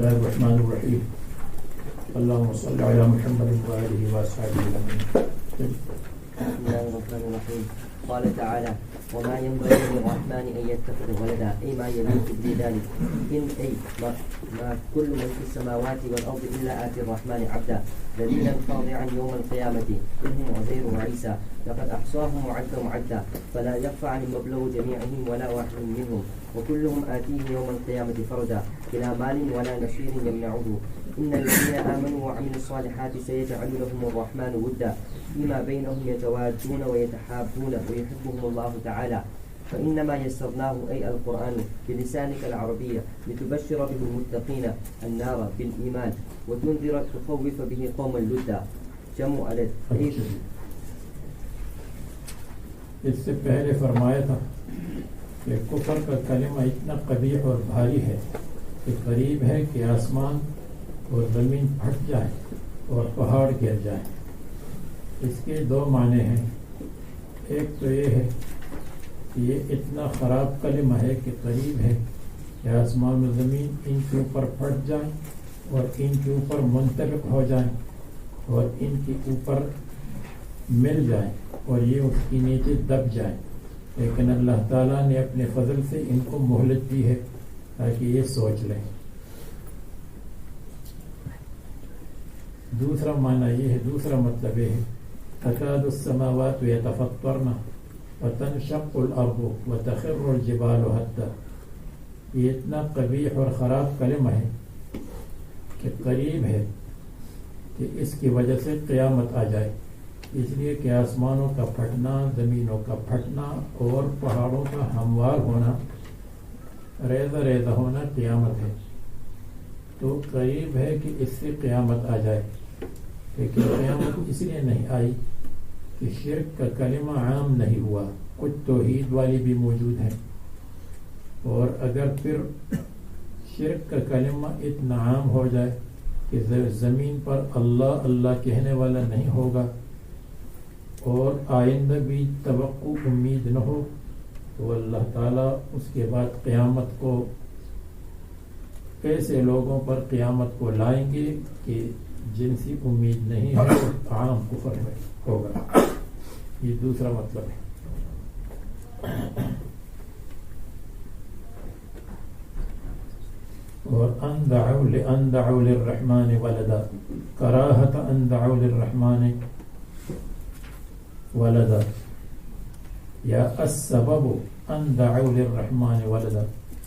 الرحمن الرحیم اللهم صل علی محمد وآلہ وصحبہ اجمعین. بسم الله الرحمن الرحيم. قال تعالى: وما ينبغي للرحمن أن يتخذ ولدا، أي ما يليق بذلك، إن أي ما كل من في السماوات والأرض إلا آتي الرحمن عبدا ذليلا خاضعا يوم القيامة، منهم عزير وعيسى، لقد أحصاهم وعدهم عدا، فلا يخفى عن المبلغ جميعهم ولا واحد منهم، وكلهم آتيه يوم القيامة فردا بلا مال ولا نصير يمنعه. إن الذين آمنوا وعملوا الصالحات سيجعل لهم الرحمن ودا، فيما بينهم يتوادون ويتحابون ويحبهم الله تعالى. فإنما يسرناه أي القرآن بلسانك العربية لتبشر به المتقين النار بالإيمان وتنذر تخوف به قوما لدا. جمع على اس سے پہلے فرمایا تھا کہ کفر کا کلمہ اتنا قبیح اور بھاری ہے کہ قریب ہے کہ آسمان اور زمین پھٹ جائے اور پہاڑ گر جائے. اس کے دو معنی ہیں. ایک تو یہ ہے کہ یہ اتنا خراب کلمہ ہے کہ قریب ہے کہ آسمان و زمین ان کے اوپر پھٹ جائیں اور ان کے اوپر منطبق ہو جائیں اور ان کے اوپر مل جائیں اور یہ اس کی نیچے دب جائیں. لیکن اللہ تعالیٰ نے اپنے فضل سے ان کو مہلت دی ہے تاکہ یہ سوچ لیں. دوسرا معنی یہ ہے، دوسرا مطلب یہ ہے تکاد السماوات یتفطرن وتنشق الارض وتخر الجبال حتى. یہ اتنا قبیح اور خراب کلمہ ہے کہ قریب ہے کہ اس کی وجہ سے قیامت آ جائے. اس لیے کہ آسمانوں کا پھٹنا، زمینوں کا پھٹنا اور پہاڑوں کا ہموار ہونا، ریزہ ریزہ ہونا قیامت ہے. تو قریب ہے کہ اس سے قیامت آ جائے. لیکن قیامت اس لیے نہیں آئی کہ شرک کا کلمہ عام نہیں ہوا، کچھ توحید والی بھی موجود ہیں. اور اگر پھر شرک کا کلمہ اتنا عام ہو جائے کہ زمین پر اللہ اللہ کہنے والا نہیں ہوگا اور آئندہ بھی توقع امید نہ ہو، تو اللہ تعالیٰ اس کے بعد قیامت کو ایسے لوگوں پر قیامت کو لائیں گے کہ جن سے امید نہیں ہے، عام کفر میں ہوگا. یہ دوسرا مطلب ہے. اور ان دعوا للرحمن ولدا، کراہت ان دعوا للرحمن ولدا، یا السبب ان دعوا للرحمن ولدا.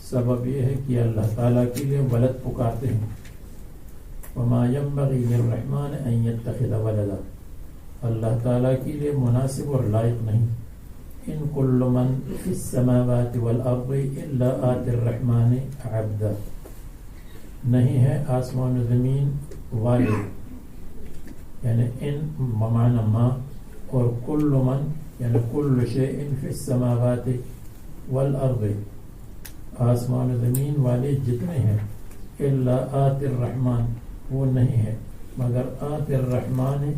سبب یہ ہے کہ اللہ تعالیٰ کے لیے ولد پکارتے ہیں. وما ينبغي للرحمن ان يتخذ ولدا، اللہ تعالیٰ کے لیے مناسب اور لائق نہیں. ان كل من في السماوات والارض الا آتي الرحمن عبدا، نہیں ہے آسمان و زمین والے، یعنی ان بمعنی ما، اور کل من یعنی کل شیء فی السماوات والارض، آسمان و زمین والے جتنے ہیں، الا آتی الرحمن، وہ نہیں ہے مگر آتی الرحمن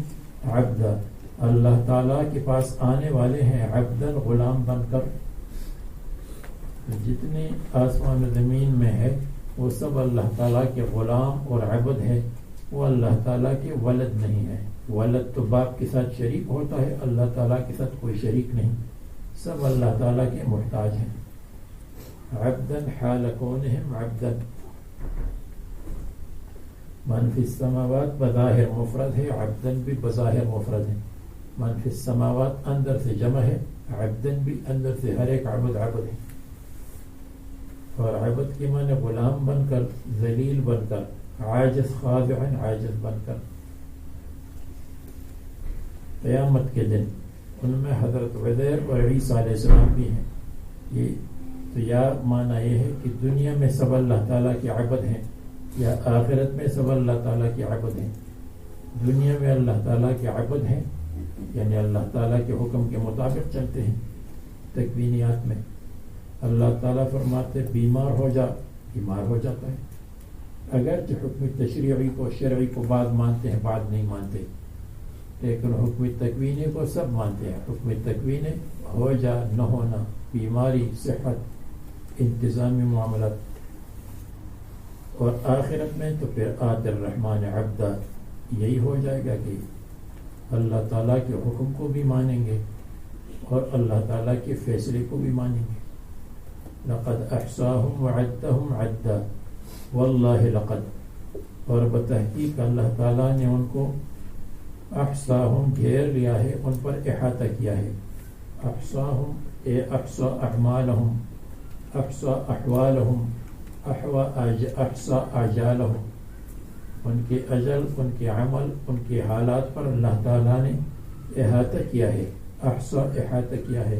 عبدا، اللہ تعالیٰ کے پاس آنے والے ہیں عبدن غلام بن کر. جتنے آسمان و زمین میں ہے وہ سب اللہ تعالیٰ کے غلام اور عبد ہے. وہ اللہ تعالیٰ کے ولد نہیں ہے. ولد تو باپ کے ساتھ شریک ہوتا ہے, اللہ تعالیٰ کے ساتھ کوئی شریک نہیں. سب اللہ تعالیٰ کے محتاج ہیں. عبدن حال کونہم عبدن. من فی السماوات بظاہر مفرد ہے, عبدن بھی بظاہر مفرد ہے. من فی السماوات اندر سے جمع ہے, عبدن بھی اندر سے ہر ایک عبد عبد ہے. اور عبد کی معنی غلام بن کر, ذلیل بن کر, عاجز خاضع عاجز بن کر. قیامت کے دن ان میں حضرت عزیر اور عیسیٰ علیہ السلام بھی ہیں. یہ تو یا معنی یہ ہے کہ دنیا میں سب اللہ تعالیٰ کے عبد ہیں, یا آخرت میں سب اللہ تعالیٰ کے عبد ہیں. دنیا میں اللہ تعالیٰ کے عبد ہیں, یعنی اللہ تعالیٰ کے حکم کے مطابق چلتے ہیں. تکوینیات میں اللہ تعالیٰ فرماتے بیمار ہو جا, بیمار ہو جاتا ہے. اگرچہ حکم تشریعی کو شرعی کو بعض مانتے ہیں بعض نہیں مانتے, لیکن حکم تکوینی کو سب مانتے ہیں. حکم تکوینی ہو جا, نہ ہونا, بیماری, صحت, انتظامی معاملات. اور آخرت میں تو پھر آت الرحمن عبدا, یہی ہو جائے گا کہ اللہ تعالیٰ کے حکم کو بھی مانیں گے اور اللہ تعالیٰ کے فیصلے کو بھی مانیں گے. لقد احصاہم وعدتہم عدا واللہ لقد, اور بتحقیق اللہ تعالیٰ نے ان کو احصاہم گھیر لیا ہے, ان پر احاطہ کیا ہے. احصاہم اے احصا اعمالہم, احصا احوالہم, احصا اعجالہم. ان کے اجل, ان کے عمل, ان کے حالات پر اللہ تعالیٰ نے احاطہ کیا ہے. احصا احاطہ کیا ہے,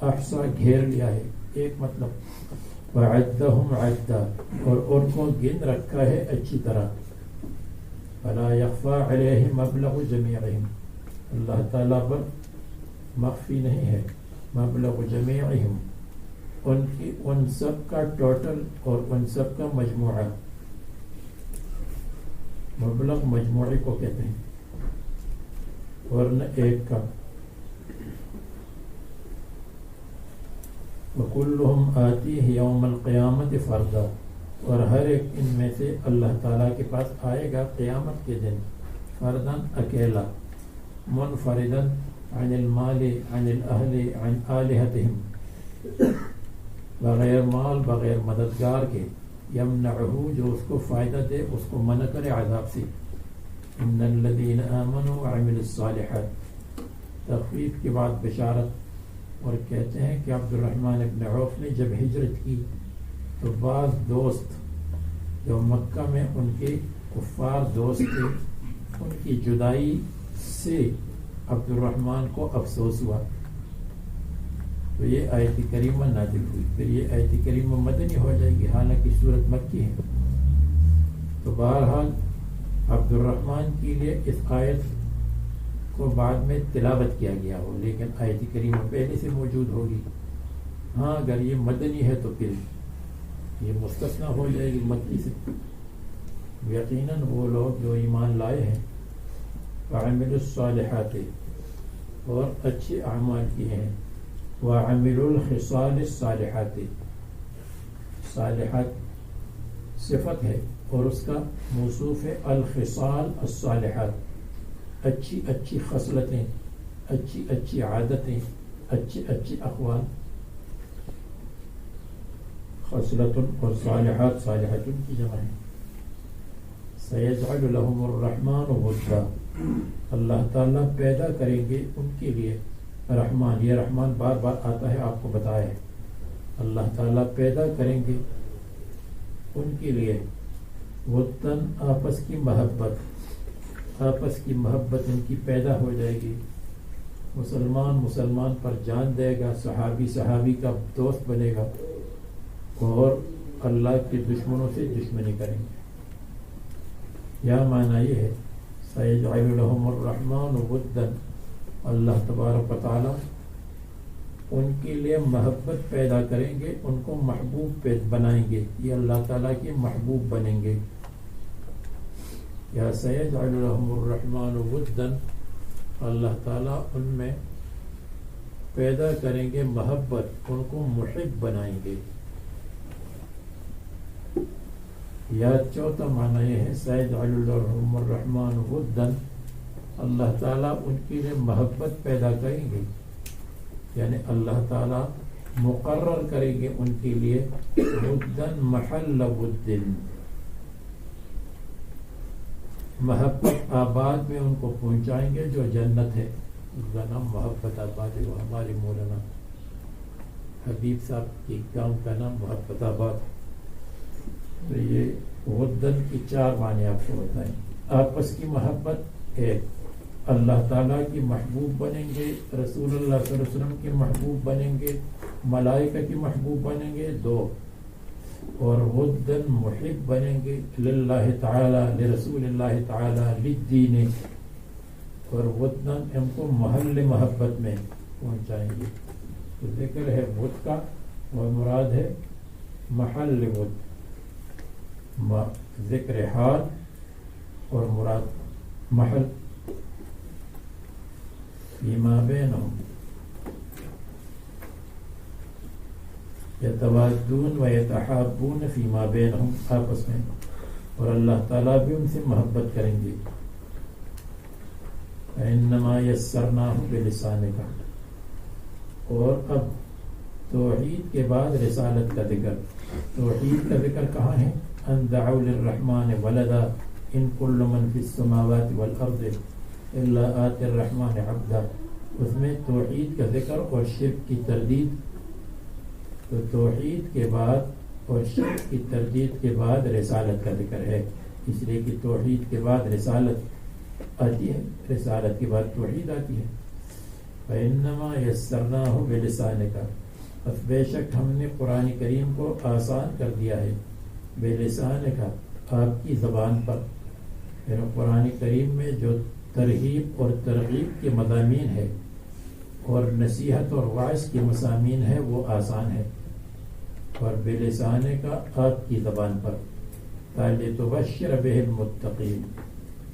احصا گھیر لیا ہے. ایک مطلب وعدہم عدا, اور ان کو گن رکھا ہے اچھی طرح. فلا یخفی علیہ مبلغ جمیعہم, اللہ تعالیٰ پر مخفی نہیں ہے مبلغ جمیعہم, ان سب کا ٹوٹل اور ان سب کا مجموعہ. مبلغ مجموعے کو کہتے ہیں, اور نہ ایک کا. وَكُلُّهُمْ آتِيهِ يَوْمَ الْقِيَامَةِ فَرْدًا, اور ہر ایک ان میں سے اللہ تعالیٰ کے پاس آئے گا قیامت کے دن فرداً اکیلا, منفرداً عن المال عن الاہل عن آلہتہم, بغیر مال بغیر مددگار کے. یمنعہ, جو اس کو فائدہ دے, اس کو منع کرے عذاب سے. ان الذین آمنوا وعملوا الصالحات, تخفیف کے بعد بشارت. اور کہتے ہیں کہ عبد الرحمن ابن عوف نے جب ہجرت کی تو بعض دوست جو مکہ میں ان کے کفار دوست تھے, ان کی جدائی سے عبد الرحمن کو افسوس ہوا, تو یہ آیت کریمہ نازل ہوئی. پھر یہ آیت کریمہ مدنی ہو جائے گی, حالانکہ صورت مکی ہے. تو بہرحال عبد الرحمن کے لیے اس آیت کو بعد میں تلاوت کیا گیا ہو, لیکن آیت کریمہ پہلے سے موجود ہوگی. ہاں اگر یہ مدنی ہے تو پھر یہ مستثنیٰ ہو جائے گی مکی سے. یقیناً وہ لوگ جو ایمان لائے ہیں, وعملوا الصالحات, اور اچھے اعمال کیے ہیں, وعملوا الخصال الصالحات, صالحات صفت ہے اور اس کا موصوف ہے الخصال الصالحات, اچھی اچھی خصلتیں, اچھی اچھی عادتیں, اچھی اچھی اقوال. خصلت اور صالحات, صالحات کی جمع ہے. سیجعل لهم الرحمن ودا, اللہ تعالیٰ پیدا کریں گے ان کے لیے رحمان. یہ رحمان بار بار آتا ہے, آپ کو بتایا ہے. اللہ تعالیٰ پیدا کریں گے ان کے لیے وطن, آپس کی محبت, آپس کی محبت ان کی پیدا ہو جائے گی. مسلمان مسلمان پر جان دے گا, صحابی صحابی کا دوست بنے گا, اور اللہ کے دشمنوں سے دشمنی کریں گے. یا معنی یہ ہے سیجعل لهم الرحمن ودا, اللہ تبارک و تعالی ان کے لیے محبت پیدا کریں گے, ان کو محبوب بنائیں گے, یہ اللہ تعالیٰ کے محبوب بنیں گے. یا سیجعل لهم الرحمن ودا, اللہ تعالیٰ ان میں پیدا کریں گے محبت، ان کو محب بنائیں گے. یا چوتھا معنی یہ ہے سیجعل لهم الرحمن ودا، اللہ تعالیٰ ان کے لیے محبت پیدا کریں گے، یعنی اللہ تعالیٰ مقرر کریں گے ان کے لیے ودن محل ودن، محبت آباد میں ان کو پہنچائیں گے جو جنت ہے. اس کا نام محبت آباد ہے. وہ ہمارے مولانا حبیب صاحب کے گاؤں کا نام محبت آباد. تو یہ ودن کی 4 معنی آپ کو بتائیں. آپس کی محبت 1، اللہ تعالیٰ کی محبوب بنیں گے، رسول اللہ صلی اللہ علیہ وسلم کے محبوب بنیں گے، ملائکہ کی محبوب بنیں گے 2، اور ودن محب بنیں گے للہ تعالیٰ، لرسول اللہ تعالیٰ، للدین، اور ودن ان کو محل محبت میں پہنچائیں گے. تو ذکر ہے ود کا اور مراد ہے محل ود، ذکر حال اور مراد محل. فیما بینہم یتوادون و یتحابون فیما بینہم، آپس میں، اور اللہ تعالیٰ بھی ان سے محبت کریں گے. انما یسرناہ بلسانک، اور اب توحید کے بعد رسالت کا ذکر. توحید کا ذکر کہاں ہے؟ ان دعوا للرحمن ولدا ان کل من فی السماوات والارض الا آتی الرحمن عبدا. اس میں توحید کا ذکر اور شرک کی تردید. تو توحید کے بعد اور شرک کی تردید کے بعد رسالت کا ذکر ہے، اس لیے کہ توحید کے بعد رسالت آتی ہے، رسالت کے بعد توحید آتی ہے. فإنما یسرناہ بلسانک، بس بے شک ہم نے قرآن کریم کو آسان کر دیا ہے، بلسانک، آپ کی زبان پر. یعنی قرآن کریم میں جو ترغیب اور ترغیب کے مضامین ہے اور نصیحت اور وعظ کے مضامین ہے وہ آسان ہے، اور بلسانک آپ کی زبان پر. لتبشر بہ المتقین،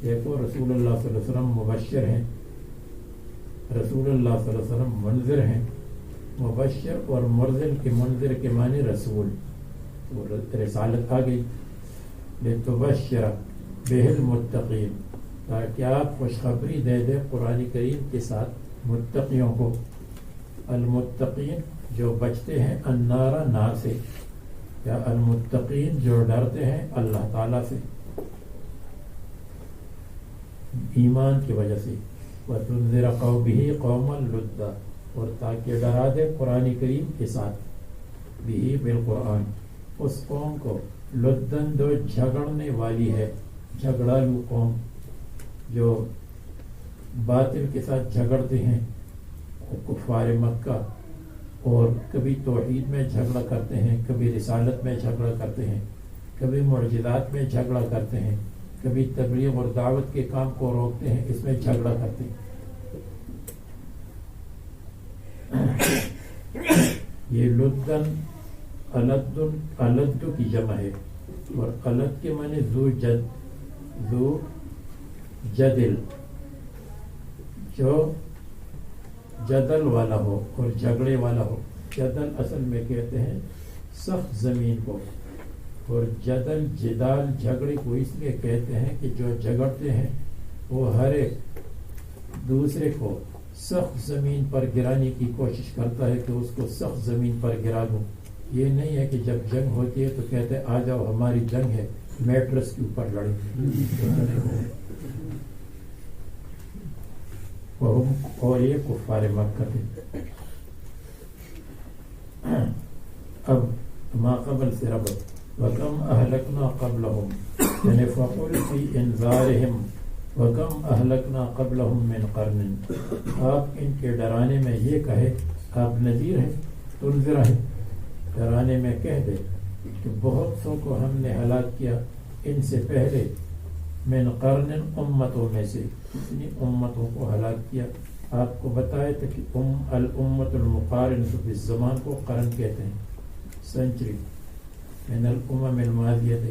دیکھو رسول اللہ صلی اللہ علیہ وسلم مبشر ہیں، رسول اللہ صلی اللہ علیہ وسلم منذر ہیں. مبشر اور مرذل کے منذر کے معنی رسول، رسالت آ گئی. لتبشر بہ المتقین، تاکہ آپ خوشخبری دے دیں قرآن کریم کے ساتھ متقیوں کو. المتقین جو بچتے ہیں النار، نار سے، یا المتقین جو ڈرتے ہیں اللہ تعالیٰ سے ایمان کی وجہ سے. وتنذر قومہ قوما لدا، اور تاکہ ڈرا دے قرآن کریم کے ساتھ، بھی بالقرآن، اس قوم کو لدن جو جھگڑنے والی ہے، جھگڑالو قوم جو باطل کے ساتھ جھگڑتے ہیں، کفار مکہ، اور کبھی توحید میں جھگڑا کرتے ہیں، کبھی رسالت میں جھگڑا کرتے ہیں، کبھی معجزات میں جھگڑا کرتے ہیں، کبھی تبلیغ اور دعوت کے کام کو روکتے ہیں، اس میں جھگڑا کرتے ہیں. یہ لدن الد کی جمع ہے، اور الد کے معنی ذو جدل، جو جدل والا ہو اور جھگڑے والا ہو. جدل اصل میں کہتے ہیں سخت زمین کو، اور جدل جدال جھگڑے کو اس لیے کہتے ہیں کہ جو جھگڑتے ہیں وہ ہر ایک دوسرے کو سخت زمین پر گرانے کی کوشش کرتا ہے کہ اس کو سخت زمین پر گرا دوں. یہ نہیں ہے کہ جب جنگ ہوتی ہے تو کہتے ہیں آ جاؤ ہماری جنگ ہے، میٹرس کے اوپر لڑیں. اور یہ کفار مکہ تھے. اب ما قبل سے ربط. وَكَمْ أَهْلَكْنَا قَبْلَهُمْ، یعنی فَقُلْ فِي إِنذَارِهِمْ وَكَمْ أَهْلَكْنَا قَبْلَهُمْ مِنْ قَرْنٍ. آپ ان کے ڈرانے میں یہ کہے، آپ نذیر ہیں، تنذر ہیں، ڈرانے میں کہہ دے کہ بہت سو کو ہم نے ہلاک کیا ان سے پہلے، من قرن، امتوں میں سے، اتنی امتوں کو ہلاک کیا. آپ کو بتائے تھے کہ الامت المقارنۃ بالزمان کو قرن کہتے ہیں، سنچری. من الامم الماضیۃ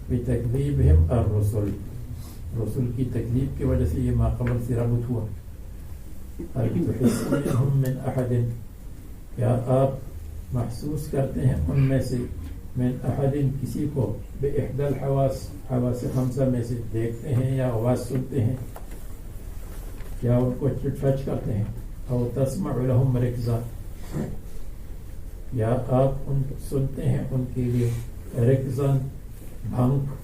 بتکذیبہم الرسل، رسول کی تکلیف کی وجہ سے یہ ماقبل سے ربط ہوا. هل تحس منهم من احد، کیا آپ محسوس کرتے ہیں ان میں سے من احد کسی کو باحدى الحواس، حواس خمسہ میں سے، دیکھتے ہیں یا آواز سنتے ہیں یا ان کو ٹچ کرتے ہیں، او تسمع لهم رکزا، یا آپ ان سنتے ہیں ان کے لیے رکزن بھنک.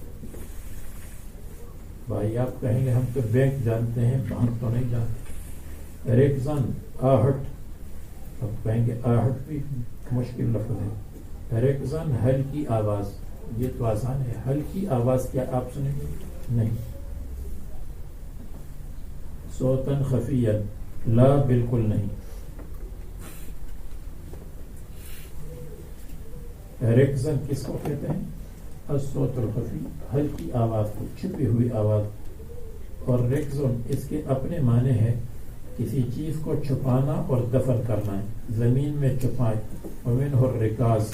بھائی آپ کہیں گے ہم تو بینک جانتے ہیں، بھنک تو نہیں جانتے. رکزن آہٹ، اب کہیں گے آہٹ بھی مشکل لفظ ہے. رکزن ہلکی آواز، یہ تو آسان ہے. ہلکی آواز کیا آپ سنیں گے؟ نہیں. صوتن خفیا، لا بالکل نہیں. رکزن کس کو کہتے ہیں؟ الصوت الخفی، ہلکی آواز کو، چھپی ہوئی آواز. اور رکزن اس کے اپنے معنی ہے کسی چیز کو چھپانا اور دفن کرنا ہے، زمین میں چھپائے. ومنہ الرکاز،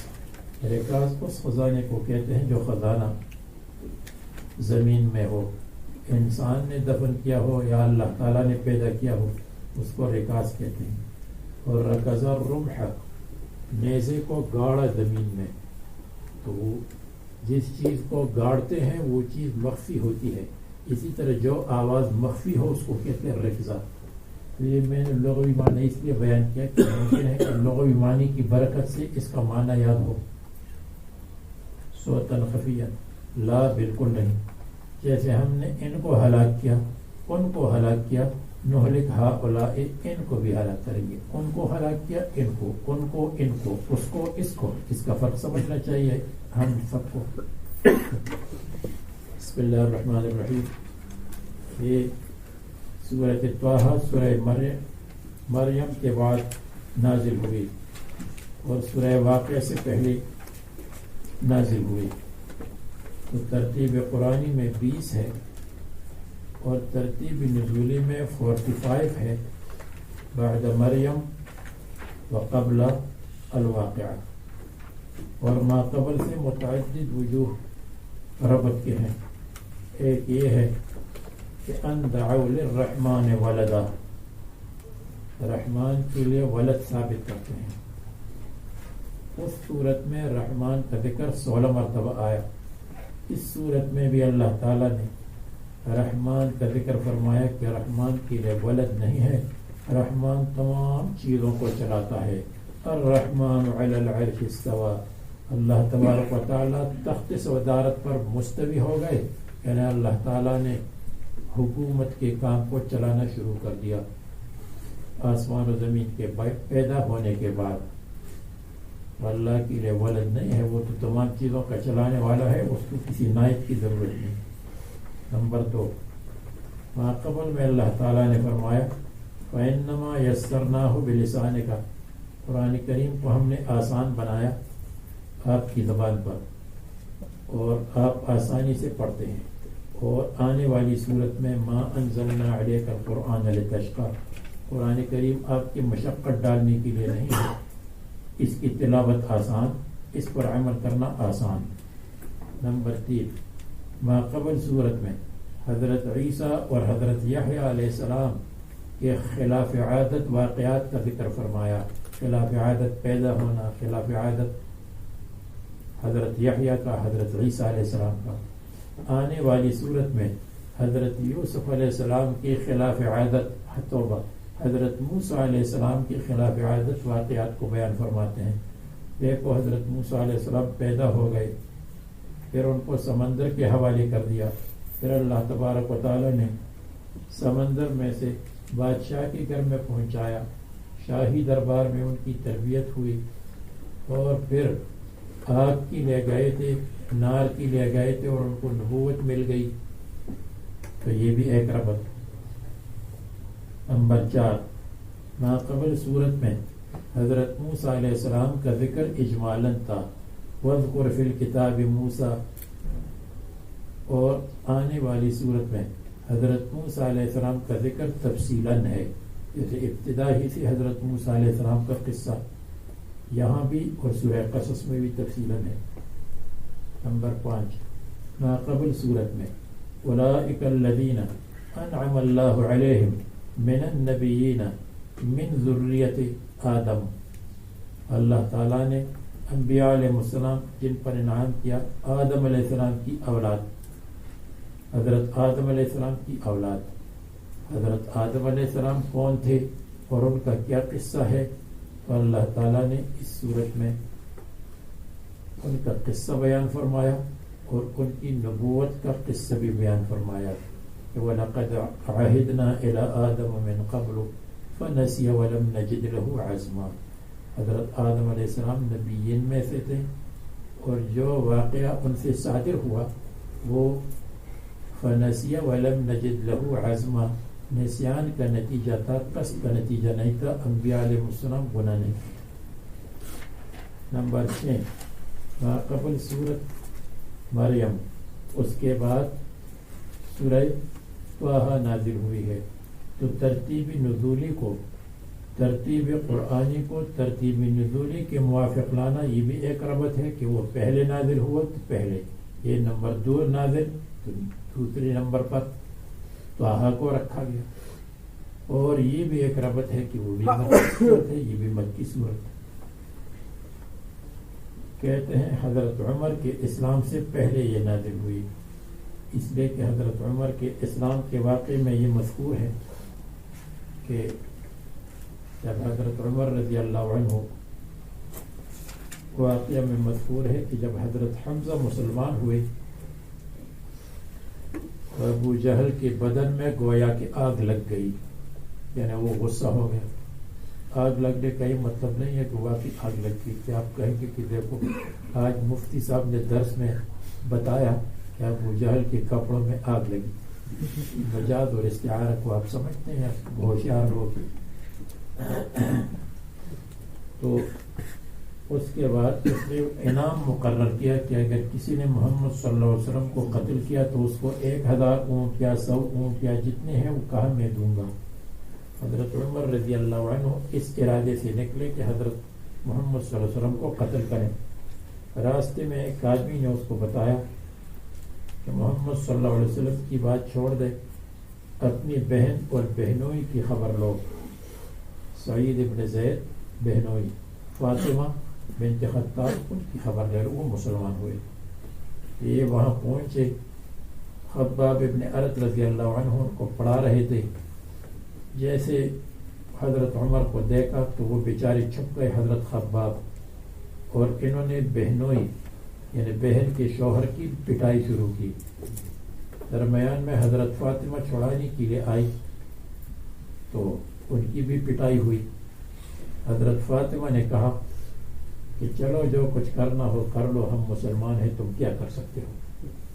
رکاز اس خزانے کو کہتے ہیں جو خزانہ زمین میں ہو، انسان نے دفن کیا ہو یا اللہ تعالیٰ نے پیدا کیا ہو، اس کو رکاز کہتے ہیں. اور رکز الرمح، نیزے کو گاڑا زمین میں، تو جس چیز کو گاڑتے ہیں وہ چیز مخفی ہوتی ہے. اسی طرح جو آواز مخفی ہو اس کو کہتے ہیں رکزہ. تو یہ میں نے لغوی معنی اس لیے بیان کیا کہ ممکن ہے کہ لغوی معنی کی برکت سے اس کا معنی یاد ہو. صوتن خفیا، لا بالکل نہیں. جیسے ہم نے ان کو ہلاک کیا، ان کو ہلاک کیا، نہلک ہؤلاء، ان کو بھی ہلاک کریں گے. ان کو ہلاک کیا، ان کو، ان کو، ان کو، اس کو، اس کو. اس کا فرق سمجھنا چاہیے ہم سب کو. بسم اللہ الرحمن الرحیم. یہ سورۃ طٰہٰ، سورہ مریم کے بعد نازل ہوئی اور سورہ واقعہ سے پہلے نازل ہوئی. تو ترتیب قرآنی میں 20 ہے اور ترتیب نزولی میں 45 ہے، بعد مریم وقبل الواقعہ. اور ما قبل سے متعدد وجوہ ربط کے ہیں. ایک یہ ہے کہ ان دعوا للرحمن ولدا، رحمان کے لیے ولد ثابت کرتے ہیں. اس صورت میں رحمان کا ذکر 16 مرتبہ آیا. اس صورت میں بھی اللہ تعالیٰ نے رحمان کا ذکر فرمایا کہ رحمان کے لیے ولد نہیں ہے، رحمان تمام چیزوں کو چلاتا ہے. الرحمن علی العرش استوى، اللہ تبارک و تعالیٰ تخت صدارت پر مستوی ہو گئے، یعنی اللہ تعالیٰ نے حکومت کے کام کو چلانا شروع کر دیا آسمان و زمین کے پیدا ہونے کے بعد. اللہ کے لیے ولد نہیں ہے، وہ تو تمام چیزوں کا چلانے والا ہے، اس کو کسی نائب کی ضرورت نہیں. نمبر 2، ما قبل میں اللہ تعالیٰ نے فرمایا فَإِنَّمَا يَسَّرْنَاهُ بِلِسَانِكَ، قرآن کریم کو ہم نے آسان بنایا آپ کی زبان پر اور آپ آسانی سے پڑھتے ہیں. اور آنے والی صورت میں ما انزلنا علیک القرآن لتشقی، قرآن کریم آپ کی مشقت ڈالنے کے لیے نہیں ہے، اس کی تلاوت آسان، اس پر عمل کرنا آسان. نمبر 3، ما قبل صورت میں حضرت عیسیٰ اور حضرت یحییٰ علیہ السلام کے خلاف عادت واقعات کا ذکر فرمایا. خلاف عادت پیدا ہونا، خلاف عادت حضرت یحییٰ کا، حضرت عیسیٰ علیہ السلام کا. آنے والی صورت میں حضرت یوسف علیہ السلام کی خلاف عادت توبہ، حضرت موسیٰ علیہ السلام کی خلاف عادت واقعات کو بیان فرماتے ہیں. دیکھو حضرت موسیٰ علیہ السلام پیدا ہو گئے، پھر ان کو سمندر کے حوالے کر دیا، پھر اللہ تبارک و تعالی نے سمندر میں سے بادشاہ کے گھر میں پہنچایا، شاہی دربار میں ان کی تربیت ہوئی، اور پھر آگ کی لے گئے تھے، نار کی لے گئے تھے اور ان کو نبوت مل گئی. تو یہ بھی ایک ربط. نمبر 4، ما قبل صورت میں حضرت موسیٰ علیہ السلام کا ذکر اجمالاً تھا، وَاذْكُرْ فِي الْكِتَابِ موسیٰ. اور آنے والی صورت میں حضرت موسیٰ علیہ السلام کا ذکر تفصیلاً ہے، جیسے ابتدا ہی سے حضرت موسیٰ علیہ السلام کا قصہ یہاں بھی اور سورہ قصص میں بھی تفصیلاً ہے. نمبر 5، ما قبل صورت میں اولئک الذین انعم اللہ علیہم من النبیین من ذریت آدم، اللہ تعالیٰ نے انبیاء علیہ السلام جن پر انعام کیا آدم علیہ السلام کی اولاد، حضرت آدم علیہ السلام کی اولاد۔ حضرت آدم علیہ السلام کون تھے اور ان کا کیا قصہ ہے؟ تو اللہ تعالیٰ نے اس صورت میں ان کا قصہ بیان فرمایا اور ان کی نبوت کا قصہ بھی بیان فرمایا کہ وَلَقَدْ عَهِدْنَا إِلَىٰ آدَمَ مِنْ قَبْلُ فَنَسِيَ وَلَمْ نَجِدْ لَهُ عَزْمًا۔ حضرت آدم علیہ السلام نبیین میں سے تھے اور جو واقعہ ان سے صادر ہوا وہ فَنَسِيَ وَلَمْ نَجِدْ لَهُ عَزْمًا، نسیان کا نتیجہ تھا، قصد کا نتیجہ نہیں تھا۔ انبیاء علیہ السلام گناہ نہیں تھے۔ نمبر 6 قبل سورت مریم، اس کے بعد سورہ طٰہٰ نازل ہوئی ہے۔ تو ترتیب نزولی کو، ترتیب قرآنی کو ترتیب نزولی کے موافق لانا یہ بھی ایک ربط ہے کہ وہ پہلے نازل ہوا تو پہلے یہ نمبر 2 نازل، تو دوسرے نمبر پر طٰہٰ کو رکھا گیا، اور یہ بھی ایک ربط ہے کہ وہ بھی مکی صورت ہے، یہ بھی مکی صورت ہے۔ کہتے ہیں حضرت عمر کے اسلام سے پہلے یہ نازل ہوئی، اس لیے کہ حضرت عمر کے اسلام کے واقعے میں یہ مذکور ہے کہ جب حضرت عمر رضی اللہ عنہ، واقعہ میں مذکور ہے کہ جب حضرت حمزہ مسلمان ہوئے ابو جہل کے بدن میں گویا کہ آگ لگ گئی، یعنی وہ غصہ ہو گیا۔ آگ لگنے کا یہ مطلب نہیں ہے کہ واقعی آگ لگ گئی کہ آپ کہیں گے کہ دیکھو آج مفتی صاحب نے درس میں بتایا کہ ابو جہل کے کپڑوں میں آگ لگی، مجاز اور استعارہ کو آپ سمجھتے ہیں ہوشیار لوگ۔ تو اس کے بعد اس نے انعام مقرر کیا کہ اگر کسی نے محمد صلی اللہ علیہ وسلم کو قتل کیا تو اس کو 1000 اونٹ یا 100 اونٹ یا جتنے ہیں وہ کہا میں دوں گا۔ حضرت عمر رضی اللہ عنہ اس ارادے سے نکلے کہ حضرت محمد صلی اللہ علیہ وسلم کو قتل کریں۔ راستے میں ایک آدمی نے اس کو بتایا کہ محمد صلی اللہ علیہ وسلم کی بات چھوڑ دے، اپنی بہن اور بہنوئی کی خبر لو۔ سعید ابن زید بہنوئی، فاطمہ بنت خطاب ان کی خبر لے لو، وہ مسلمان ہوئے۔ یہ وہاں پہنچے، خباب ابن ارت رضی اللہ عنہ ان کو پڑھا رہے تھے، جیسے حضرت عمر کو دیکھا تو وہ بیچارے چھپ گئے حضرت خباب، اور انہوں نے بہنوئی یعنی بہن کے شوہر کی پٹائی شروع کی۔ درمیان میں حضرت فاطمہ چھڑانے کے لیے آئی تو ان کی بھی پٹائی ہوئی۔ حضرت فاطمہ نے کہا کہ چلو جو کچھ کرنا ہو کر لو، ہم مسلمان ہیں، تم کیا کر سکتے ہو۔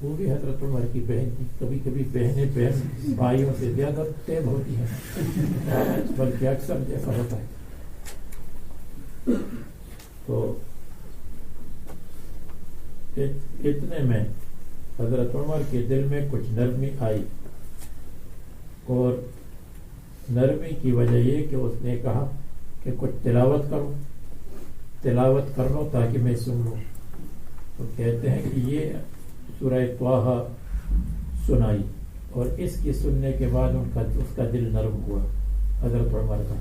وہ بھی حضرت عمر کی بہن تھی، کبھی کبھی بہنیں بہن بھائیوں سے زیادہ تیز ہوتی ہیں، بلکہ اکثر جیسا ہوتا ہے۔ تو اتنے میں حضرت عمر کے دل میں کچھ نرمی آئی، اور نرمی کی وجہ یہ کہ اس نے کہا کہ کچھ تلاوت کرو، تلاوت کر لو تاکہ میں سن لوں۔ تو کہتے ہیں کہ یہ سورہ طٰہٰ سنائی، اور اس کی سننے کے بعد اس کا دل نرم ہوا حضرت عمر کا،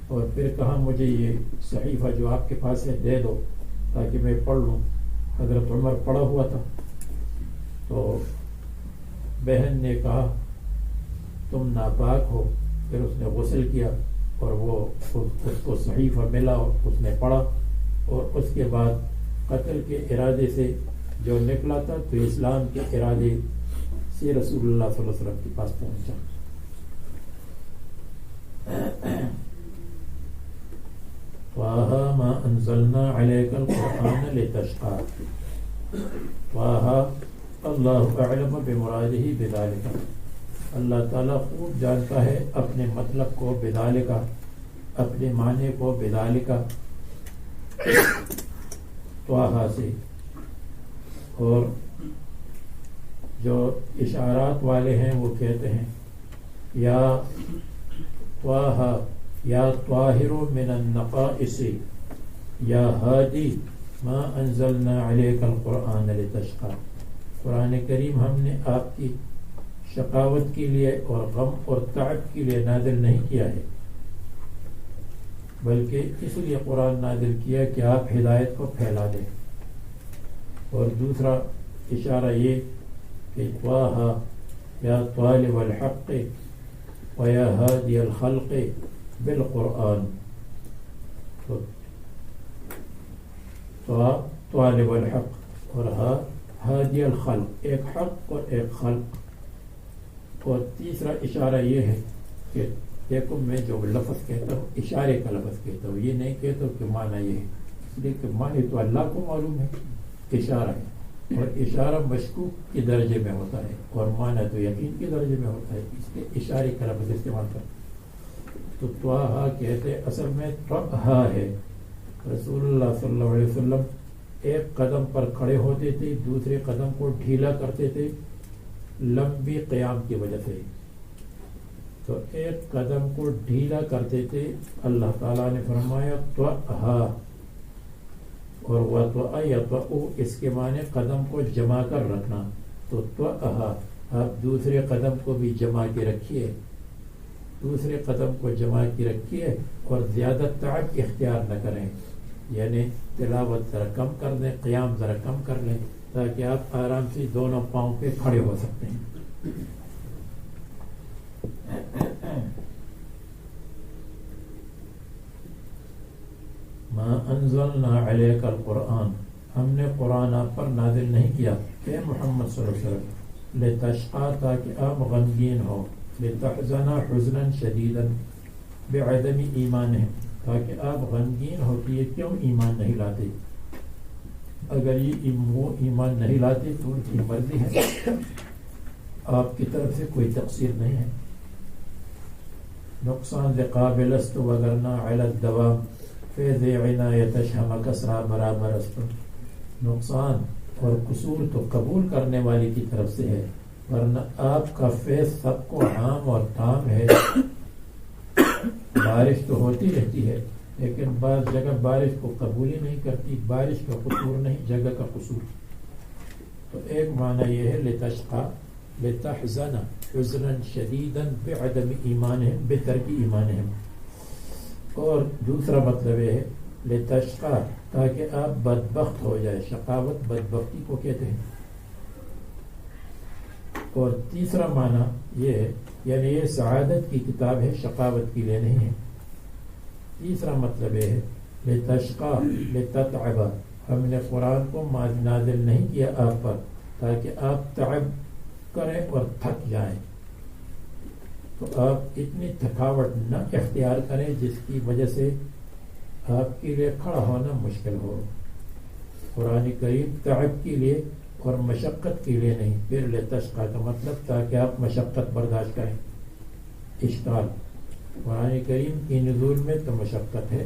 اور پھر کہا مجھے یہ صحیفہ جو آپ کے پاس ہے دے دو تاکہ میں پڑھ لوں۔ حضرت عمر پڑھا ہوا تھا، تو بہن نے کہا تم ناپاک ہو۔ پھر اس نے غسل کیا اور وہ اس کو صحیفہ ملا اور اس نے پڑھا، اور اس کے بعد قتل کے ارادے سے جو نکلا تھا تو اسلام کے ارادے سے رسول اللہ صلی اللہ علیہ وسلم کے پاس پہنچا۔ طٰہٰ ما انزلنا علیک القرآن لتشقیٰ، طٰہٰ اللہ اعلم بمرادہ بذالک، اللہ تعالیٰ خوب جانتا ہے اپنے مطلب کو بذالک، اپنے معنی کو بذالک طٰہٰ سے۔ اور جو اشارات والے ہیں وہ کہتے ہیں یا طٰہٰ یا طاہر من النقائص یا ہادی ما انزلنا علیک القرآن لتشقیٰ، قرآن کریم ہم نے آپ کی شقاوت کے لیے اور غم اور تعب کے لیے نازل نہیں کیا ہے، بلکہ اس لیے قرآن نازل کیا کہ آپ ہدایت کو پھیلا دیں۔ اور دوسرا اشارہ یہ کہ طٰہٰ یا طالب الحق و یا ہادی الخلق بالقرآن، تو طالب الحق اور ہادی الخلق، ایک حق اور ایک خلق۔ اور تیسرا اشارہ یہ ہے کہ دیکھو میں جو لفظ کہتا ہوں اشارے کا لفظ کہتا ہوں، یہ نہیں کہتا ہوں کہ معنی یہ ہے، اس لیے کہ معنی تو اللہ کو معلوم ہے، اشارہ ہے، اور اشارہ مشکوک کے درجے میں ہوتا ہے اور معنی تو یقین کے درجے میں ہوتا ہے، اس لیے اشارے کا لفظ استعمال کرتا ہے۔ تو طٰہٰ کہتے اصل میں طٰہٰ ہے۔ رسول اللہ صلی اللہ علیہ وسلم ایک قدم پر کھڑے ہوتے تھے، دوسرے قدم کو ڈھیلا کرتے تھے لمبی قیام کی وجہ سے، تو ایک قدم کو ڈھیلا کرتے تھے، اللہ تعالیٰ نے فرمایا طٰہٰ، اور وَطَأَ يَطَأُ اس کے معنی قدم کو جما کر رکھنا، تو طٰہٰ آپ دوسرے قدم کو بھی جما کے رکھیے، دوسرے قدم کو جما کے رکھیے اور زیادہ تعب اختیار نہ کریں، یعنی تلاوت ذرا کم کر دیں، قیام ذرا کم کر لیں، تاکہ آپ آرام سے دونوں پاؤں پہ کھڑے ہو سکتے ہیں۔ ما انزلنا علیک القرآن، ہم نے قرآن آپ پر نازل نہیں کیا کہ محمد صلی اللہ علیہ وسلم، لتشقى تاکہ آپ غمگین ہو، لتحزن حزنا شدیدا بعدم ایمانہم تاکہ آپ غمگین ہو کہ یہ کیوں ایمان نہیں لاتے، اگر یہ وہ ایمان نہیں لاتے تو ان کی مرضی ہے، آپ کی طرف سے کوئی تقصیر نہیں ہے۔ نقصان قابل است وگرنا علی الدوام فیض عنایتش ہم کسرا برابر است، نقصان اور قصور تو قبول کرنے والے کی طرف سے ہے، ورنہ آپ کا فیض سب کو عام اور تام ہے۔ بارش تو ہوتی رہتی ہے لیکن بعض جگہ بارش کو قبول ہی نہیں کرتی، بارش کا قصور نہیں، جگہ کا قصور۔ تو ایک معنی یہ ہے لتشقى لتحزن حزنا شدیدا بعدم ایمانہم بترک ایمانہم، اور دوسرا مطلب یہ ہے لتشقى تاکہ آپ بدبخت ہو جائے، شقاوت بدبختی کو کہتے ہیں۔ اور تیسرا معنی یہ ہے یعنی یہ سعادت کی کتاب ہے، شقاوت کے لیے نہیں ہے۔ تیسرا مطلب یہ ہے لتشقى لتتعب، ہم نے قرآن کو نازل نہیں کیا آپ پر تاکہ آپ تعب کریں اور تھک جائیں، تو آپ اتنی تھکاوٹ نہ اختیار کریں جس کی وجہ سے آپ کے لیے کھڑا ہونا مشکل ہو۔ قرآن کریم تعب کے لیے اور مشقت کے لیے نہیں، پھر لتشقى کا مطلب تاکہ آپ مشقت برداشت کریں۔ اشکال، قرآن کریم کی نزول میں تو مشقت ہے،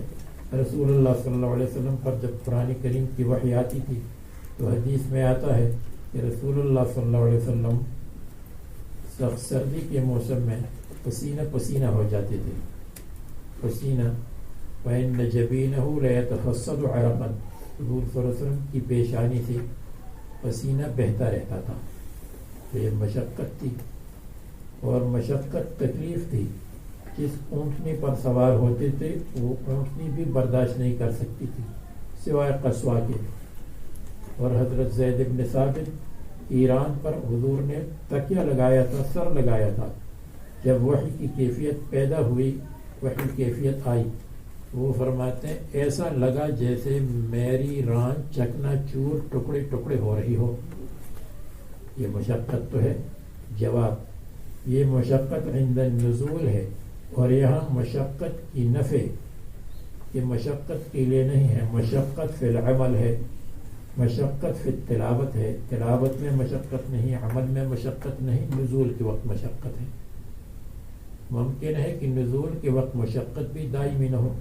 رسول اللہ صلی اللہ علیہ وسلم پر جب قرآن کریم کی وحی آتی تھی تو حدیث میں آتا ہے کہ رسول اللہ صلی اللہ علیہ وسلم سخت سردی کے موسم میں پسینہ پسینہ ہو جاتے تھے، پسینہ وَإِنَّ جَبِينَهُ لَيَتَفَصَّلُ عَرَقًا، حضور صلی اللہ علیہ وسلم کی پیشانی سے پسینہ بہتا رہتا تھا، تو یہ مشقت تھی، اور مشقت تکلیف تھی۔ جس اونٹنی پر سوار ہوتے تھے وہ اونٹنی بھی برداشت نہیں کر سکتی تھی سوائے قصوہ کے، اور حضرت زید بن ثابت ایران پر حضور نے تکیہ لگایا تھا، سر لگایا تھا، جب وحی کی کیفیت پیدا ہوئی، وحی کیفیت آئی، وہ فرماتے ہیں ایسا لگا جیسے میری ران چکنا چور ٹکڑے ٹکڑے ہو رہی ہو۔ یہ مشقت تو ہے۔ جواب، یہ مشقت عند النزول ہے، اور یہاں مشقت کی نفع، یہ مشقت کے لیے نہیں ہے، مشقت فی العمل ہے، مشقت فی التلاوت ہے، تلاوت میں مشقت نہیں، عمل میں مشقت نہیں، نزول کے وقت مشقت ہے۔ ممکن ہے کہ نزول کے وقت مشقت بھی دائمی نہ ہو۔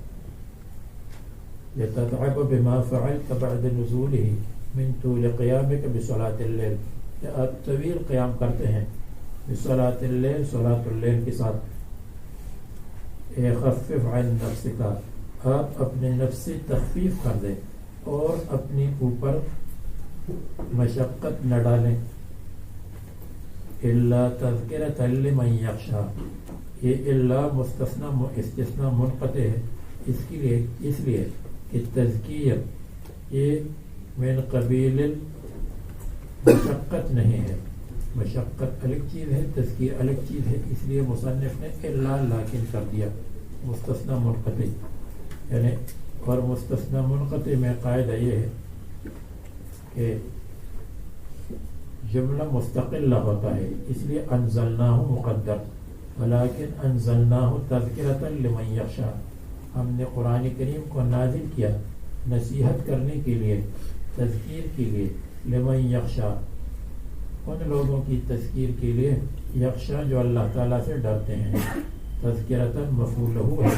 لتتعب بما فعلت بعد نزوله من طول قیامک بصلاۃ اللیل، کہ آپ طویل قیام کرتے ہیں بصلاۃ اللیل، صلاۃ اللیل کے ساتھ۔ خفف عن نفسک، آپ اپنے نفس سے تخفیف کر دیں اور اپنے اوپر مشقت نہ ڈالیں۔ الا تذکرۃ لمن یخشی، یہ الا استثناء منقطع ہے اس لیے کہ تذکیر یہ من قبیل مشقت نہیں ہے، مشقت الگ چیز ہے، تذکیر الگ چیز ہے، اس لیے مصنف نے الا لیکن کر دیا مستثنیٰ منقطع، یعنی اور مستثنیٰ منقطع میں قاعدہ یہ ہے کہ جملہ مستقلہ ہوتا ہے، اس لیے انزلناہ مقدر، ولیکن انزلناہ تذکرۃ لمن یخشی، ہم نے قرآن کریم کو نازل کیا نصیحت کرنے کے لیے، تذکیر کے لیے، لمن یخشی ان لوگوں کی تذکیر کے لیے، یخشی جو اللہ تعالیٰ سے ڈرتے ہیں، تذکرۃ مفعول لہ ہے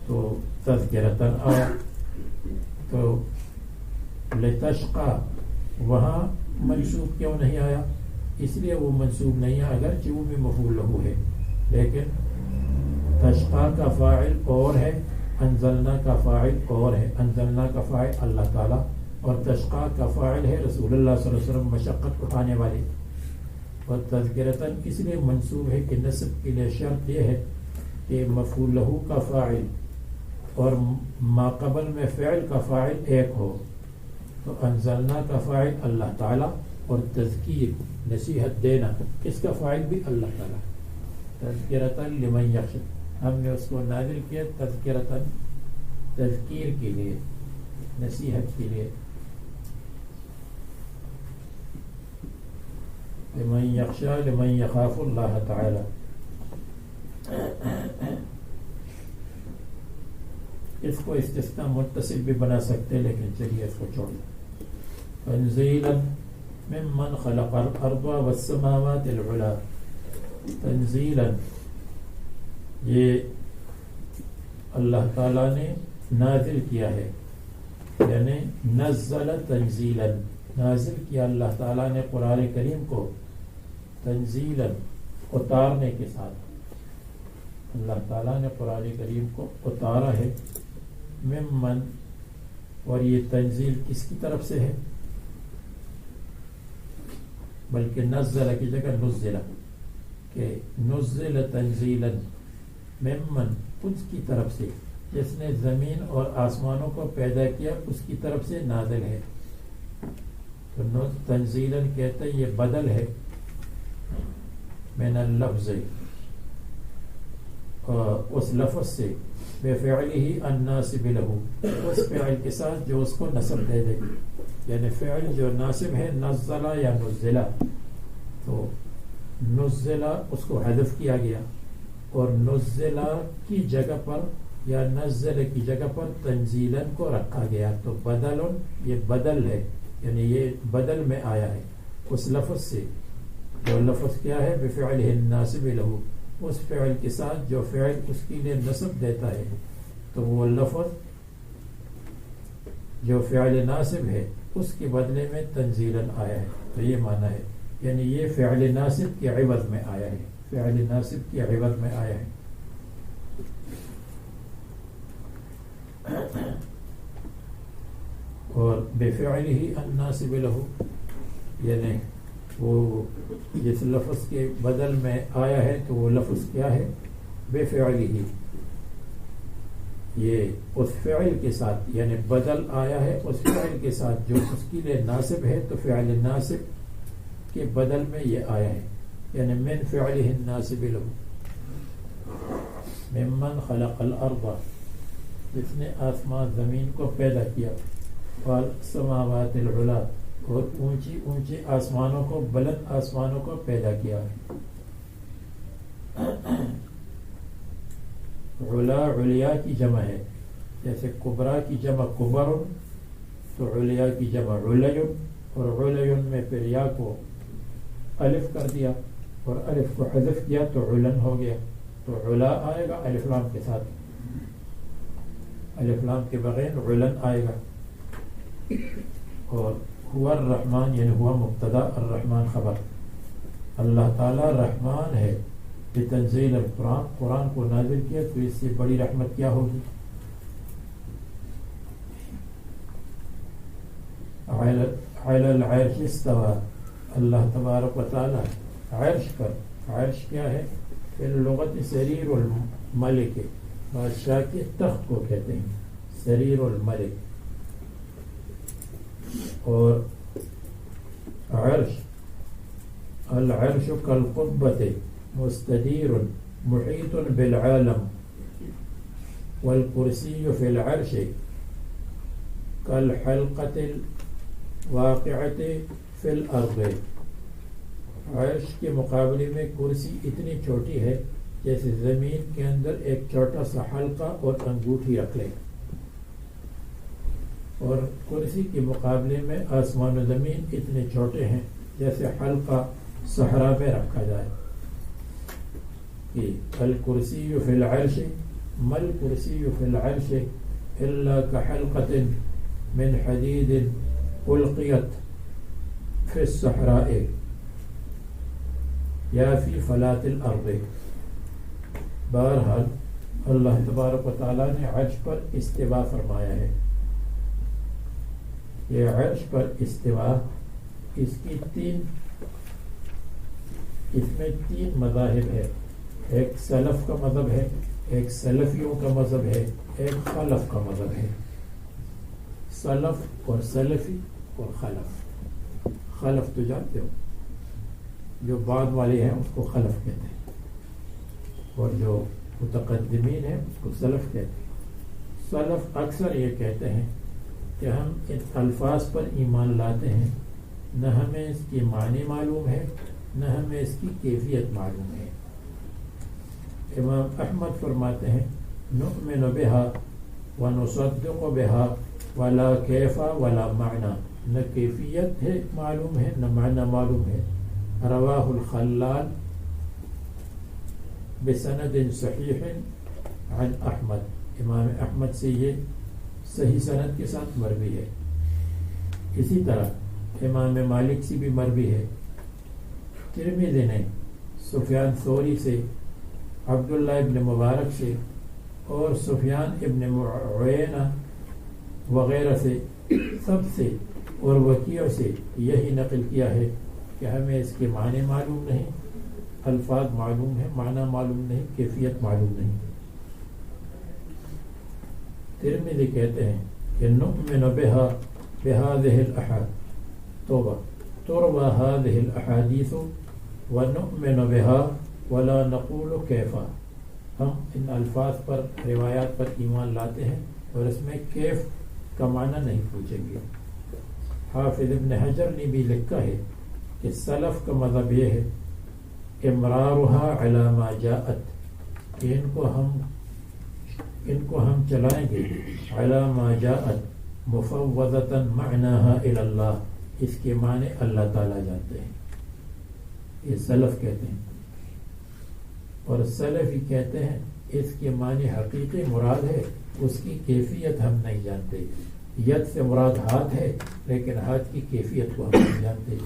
تو تذکرۃ آیا، تو لتشقی وہاں منصوب کیوں نہیں آیا؟ اس لیے وہ منصوب نہیں ہے اگرچہ وہ بھی مفعول لہ ہے، لیکن تشقی کا فاعل اور ہے، انزلنا کا فاعل اور ہے، انزلنا کا فاعل اللہ تعالیٰ اور تشقی کا فاعل ہے رسول اللہ صلی اللہ علیہ وسلم مشقت اٹھانے والے، اور تذکرتاً اس لیے منصوب ہے کہ نصب کے لیے شرط یہ ہے کہ مفعول لہ کا فاعل اور ما قبل میں فعل کا فاعل ایک ہو، تو انزلنا کا فاعل اللہ تعالیٰ اور تذکیر نصیحت دینا اس کا فاعل بھی اللہ تعالیٰ، تذکرۃ لمن یخشی، ہم نے اس کو نازل کیا تذکرۃ تذکیر کے لیے، نصیحت کے لیے، لمن یخشی لمن یخاف اللہ تعالی۔ اس کو استثناء متصل بھی بنا سکتے لیکن چلیے اس کو چھوڑ دیں۔ تنزیلا ممن خلق الارض والسماوات العلی، تنزیلا یہ اللہ تعالیٰ نے نازل کیا ہے، یعنی نزل تنزیلا، نازل کیا اللہ تعالیٰ نے قرآن کریم کو تنزیلا اتارنے کے ساتھ، اللہ تعالیٰ نے قرآن کریم کو اتارا ہے، ممن، اور یہ تنزیل کس کی طرف سے ہے؟ بلکہ نزل کی جگہ نزل، کہ نزل تنزیلا ممن، اس کی طرف سے جس نے زمین اور آسمانوں کو پیدا کیا اس کی طرف سے نازل ہے، تو تنزیلا کہتے ہیں یہ بدل ہے من اللفظ، اس لفظ سے، بفعلہ الناصب لہ، اس فعل کے ساتھ جو اس کو نصب دے دے، یعنی فعل جو ناصب ہے نزلہ یا نزلہ، تو نزلہ اس کو حذف کیا گیا اور نزلہ کی جگہ پر یا نزل کی جگہ پر تنزیلا کو رکھا گیا، تو بدل، یہ بدل ہے، یعنی یہ بدل میں آیا ہے اس لفظ سے، جو لفظ کیا ہے بفعلہ الناصب لہ، اس فعل کے ساتھ جو فعل اس کے لیے نصب دیتا ہے، تو وہ لفظ جو فعل ناصب ہے اس کے بدلے میں تنزیلا آیا ہے، تو یہ معنی ہے، یعنی یہ فعل ناصب کے عوض میں آیا ہے، فعل ناصب کے عوض میں آیا ہے۔ اور بفعلہ الناصب لہ، یعنی وہ جس لفظ کے بدل میں آیا ہے تو وہ لفظ کیا ہے؟ بفعلہ، یہ اس فعل کے ساتھ، یعنی بدل آیا ہے اس فعل کے ساتھ جو اس کے لیے ناصب ہے، تو فعل ناصب کے بدل میں یہ آیا ہے، یعنی من فعلہ الناصب لہ، ممن خلق الارض، جس نے آسمان زمین کو پیدا کیا، والسماوات العلی، اور اونچی اونچی آسمانوں کو، بلند آسمانوں کو پیدا کیا ہے۔ علا علیا کی جمع ہے، جیسے کبرا کی جمع کبر، تو علیا کی جمع علیون، اور علیون میں پھر یا کو الف کر دیا اور الف کو حذف کیا تو علن ہو گیا، تو علا آئے گا الف لام کے ساتھ، الف لام کے بغیر علن آئے گا۔ اور ہوا الرحمن، یعنی ہوا مبتدا، الرحمن خبر، اللہ تعالی رحمان ہے، بتنزیل القرآن، قرآن کو نازل کیا، تو اس سے بڑی رحمت کیا ہوگی؟ علی العرش استوى، اللہ تبارک و تعالی عرش پر، عرش کیا ہے؟ فی اللغت سریر الملک، بادشاہ کے تخت کو کہتے ہیں سریر الملک. اور عرش، العرش کالقبۃ مستدیر محیط بالعالم، والکرسی فی العرش کالحلقۃ الواقعۃ فی الارض. عرش کے مقابلے میں کرسی اتنی چھوٹی ہے جیسے زمین کے اندر ایک چھوٹا سا حلقہ اور انگوٹھی رکھ لیں، اور کرسی کے مقابلے میں آسمان و زمین اتنے چھوٹے ہیں جیسے حلقہ صحرا میں رکھا جائے. کہ الکرسی فی العرش مل کرسی فی العرش الا کحلقۃ من حدید القیت فی الصحراء یا فی فلاۃ الارض. بہرحال اللہ تبارک و تعالیٰ نے عرش پر استوا فرمایا ہے. یہ عرش پر استوا، اس میں تین مذاہب ہے. ایک سلف کا مذہب ہے، ایک سلفیوں کا مذہب ہے، ایک خلف کا مذہب ہے. سلف اور سلفی اور خلف. خلف تو جانتے ہو، جو بعد والے ہیں اس کو خلف کہتے ہیں، اور جو متقدمین ہیں اس کو سلف کہتے ہیں. سلف اکثر یہ کہتے ہیں کہ ہم ان الفاظ پر ایمان لاتے ہیں، نہ ہمیں اس کی معنی معلوم ہے نہ ہمیں اس کی کیفیت معلوم ہے. امام احمد فرماتے ہیں نؤمن بها ونصدق بها ولا کیف ولا معنی. نہ کیفیت ہے معلوم ہے نہ معنی معلوم ہے. رواہ الخلال بسند صحیح عن احمد. امام احمد سے یہ صحیح سند کے ساتھ مروی ہے. اسی طرح امام مالک سے بھی مروی ہے. ترمذی نے سفیان ثوری سے، عبداللہ ابن مبارک سے اور سفیان ابن عیینہ وغیرہ سے، سب سے اور وکیع سے یہی نقل کیا ہے کہ ہمیں اس کے معنی معلوم نہیں، الفاظ معلوم ہے، معنی معلوم نہیں، کیفیت معلوم نہیں. ترمذی کہتے ہیں کہ نؤمن بهذه الاحاديث تروى هذه الاحاديث ونؤمن بها ولا نقول كيف. ہم ان الفاظ پر، روایات پر ایمان لاتے ہیں اور اس میں کیف کا معنی نہیں پوچھیں گے. حافظ ابن حجر نے بھی لکھا ہے کہ سلف کا مذہب یہ ہے امرارها على ما جاءت، کہ ان کو ہم چلائیں گے على ما جاءت مفوضة معناها الى اللہ، اس کے معنی اللہ تعالیٰ جانتے ہیں. یہ سلف کہتے ہیں. اور سلفی کہتے ہیں اس کے معنی حقیقی مراد ہے، اس کی کیفیت ہم نہیں جانتے. ید سے مراد ہاتھ ہے لیکن ہاتھ کی کیفیت کو ہم نہیں جانتے.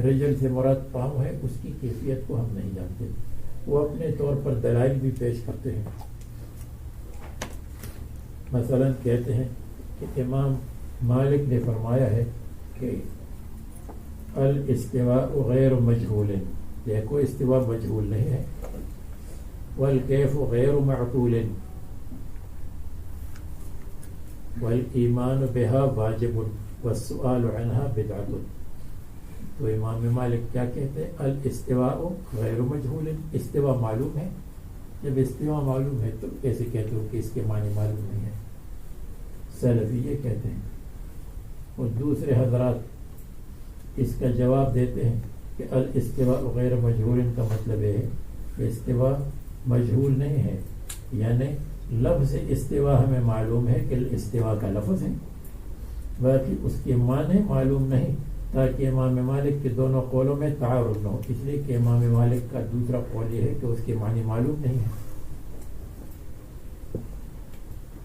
رجل سے مراد پاؤں ہے، اس کی کیفیت کو ہم نہیں جانتے. وہ اپنے طور پر دلائل بھی پیش کرتے ہیں. مثلا کہتے ہیں کہ امام مالک نے فرمایا ہے کہ الاستواء غیر مجہول، دیکھو استواء مجہول نہیں ہے. والکیف غیر معقول والایمان بها واجب والسؤال عنها بدعۃ. تو امام مالک کیا کہتے ہیں؟ الاستواء غیر مجہول، استواء معلوم ہے. جب استواء معلوم ہے تو کیسے کہتے ہو کہ اس کے معنی معلوم نہیں ہے؟ سلفی یہ کہتے ہیں. اور دوسرے حضرات اس کا جواب دیتے ہیں کہ الاستواء غیر مجہول کا مطلب یہ ہے کہ استواء مجہول نہیں ہے، یعنی لفظ استواء ہمیں معلوم ہے کہ استواء کا لفظ ہے، باقی اس کے معنی معلوم نہیں، تاکہ امام مالک کے دونوں قولوں میں تعارض نہ ہو. اس لیے کہ امام مالک کا دوسرا قول یہ ہے کہ اس کے معنی معلوم نہیں ہے.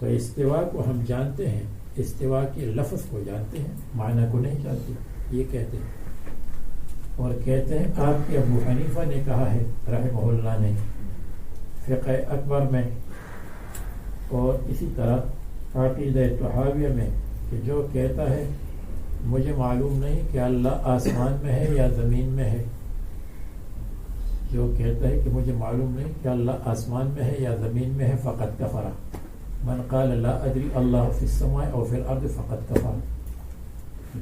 تو استواء کو ہم جانتے ہیں، استواء کے لفظ کو جانتے ہیں، معنی کو نہیں جانتے، یہ کہتے ہیں. اور کہتے ہیں آپ کے ابو حنیفہ نے کہا ہے رحمہ اللہ نے فقہ اکبر میں اور اسی طرح عقیدہ طحاویہ میں کہ جو کہتا ہے مجھے معلوم نہیں کہ اللہ آسمان میں ہے یا زمین میں ہے. جو کہتا ہے کہ مجھے معلوم نہیں کہ اللہ آسمان میں ہے یا زمین میں ہے فقط کفر. من قال لا ادری اللہ فی السماء او فی الارض فقط کفر.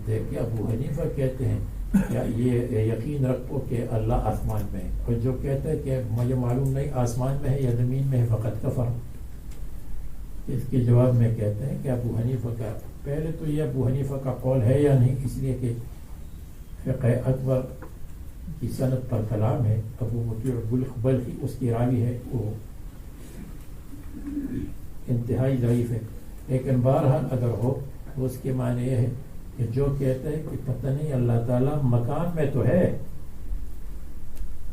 دیکھیے ابو حنیفہ کہتے ہیں کیا یہ یقین رکھو کہ اللہ آسمان میں ہے, اور جو کہتا ہے کہ مجھے معلوم نہیں آسمان میں ہے یا زمین میں ہے فقط کفر. اس کے جواب میں کہتے ہیں کہ ابو حنیفہ کا پہلے تو یہ ابو حنیفہ کا قول ہے یا نہیں, اس لیے کہ فقہ اکبر کی سند پر کلام ہے. ابو مطیع بلخی اس کی راوی ہے, وہ انتہائی ضعیف ہے. لیکن بہرحال اگر ہو تو اس کے معنی یہ ہے کہ جو کہتا ہے کہ پتہ نہیں اللہ تعالیٰ مکان میں تو ہے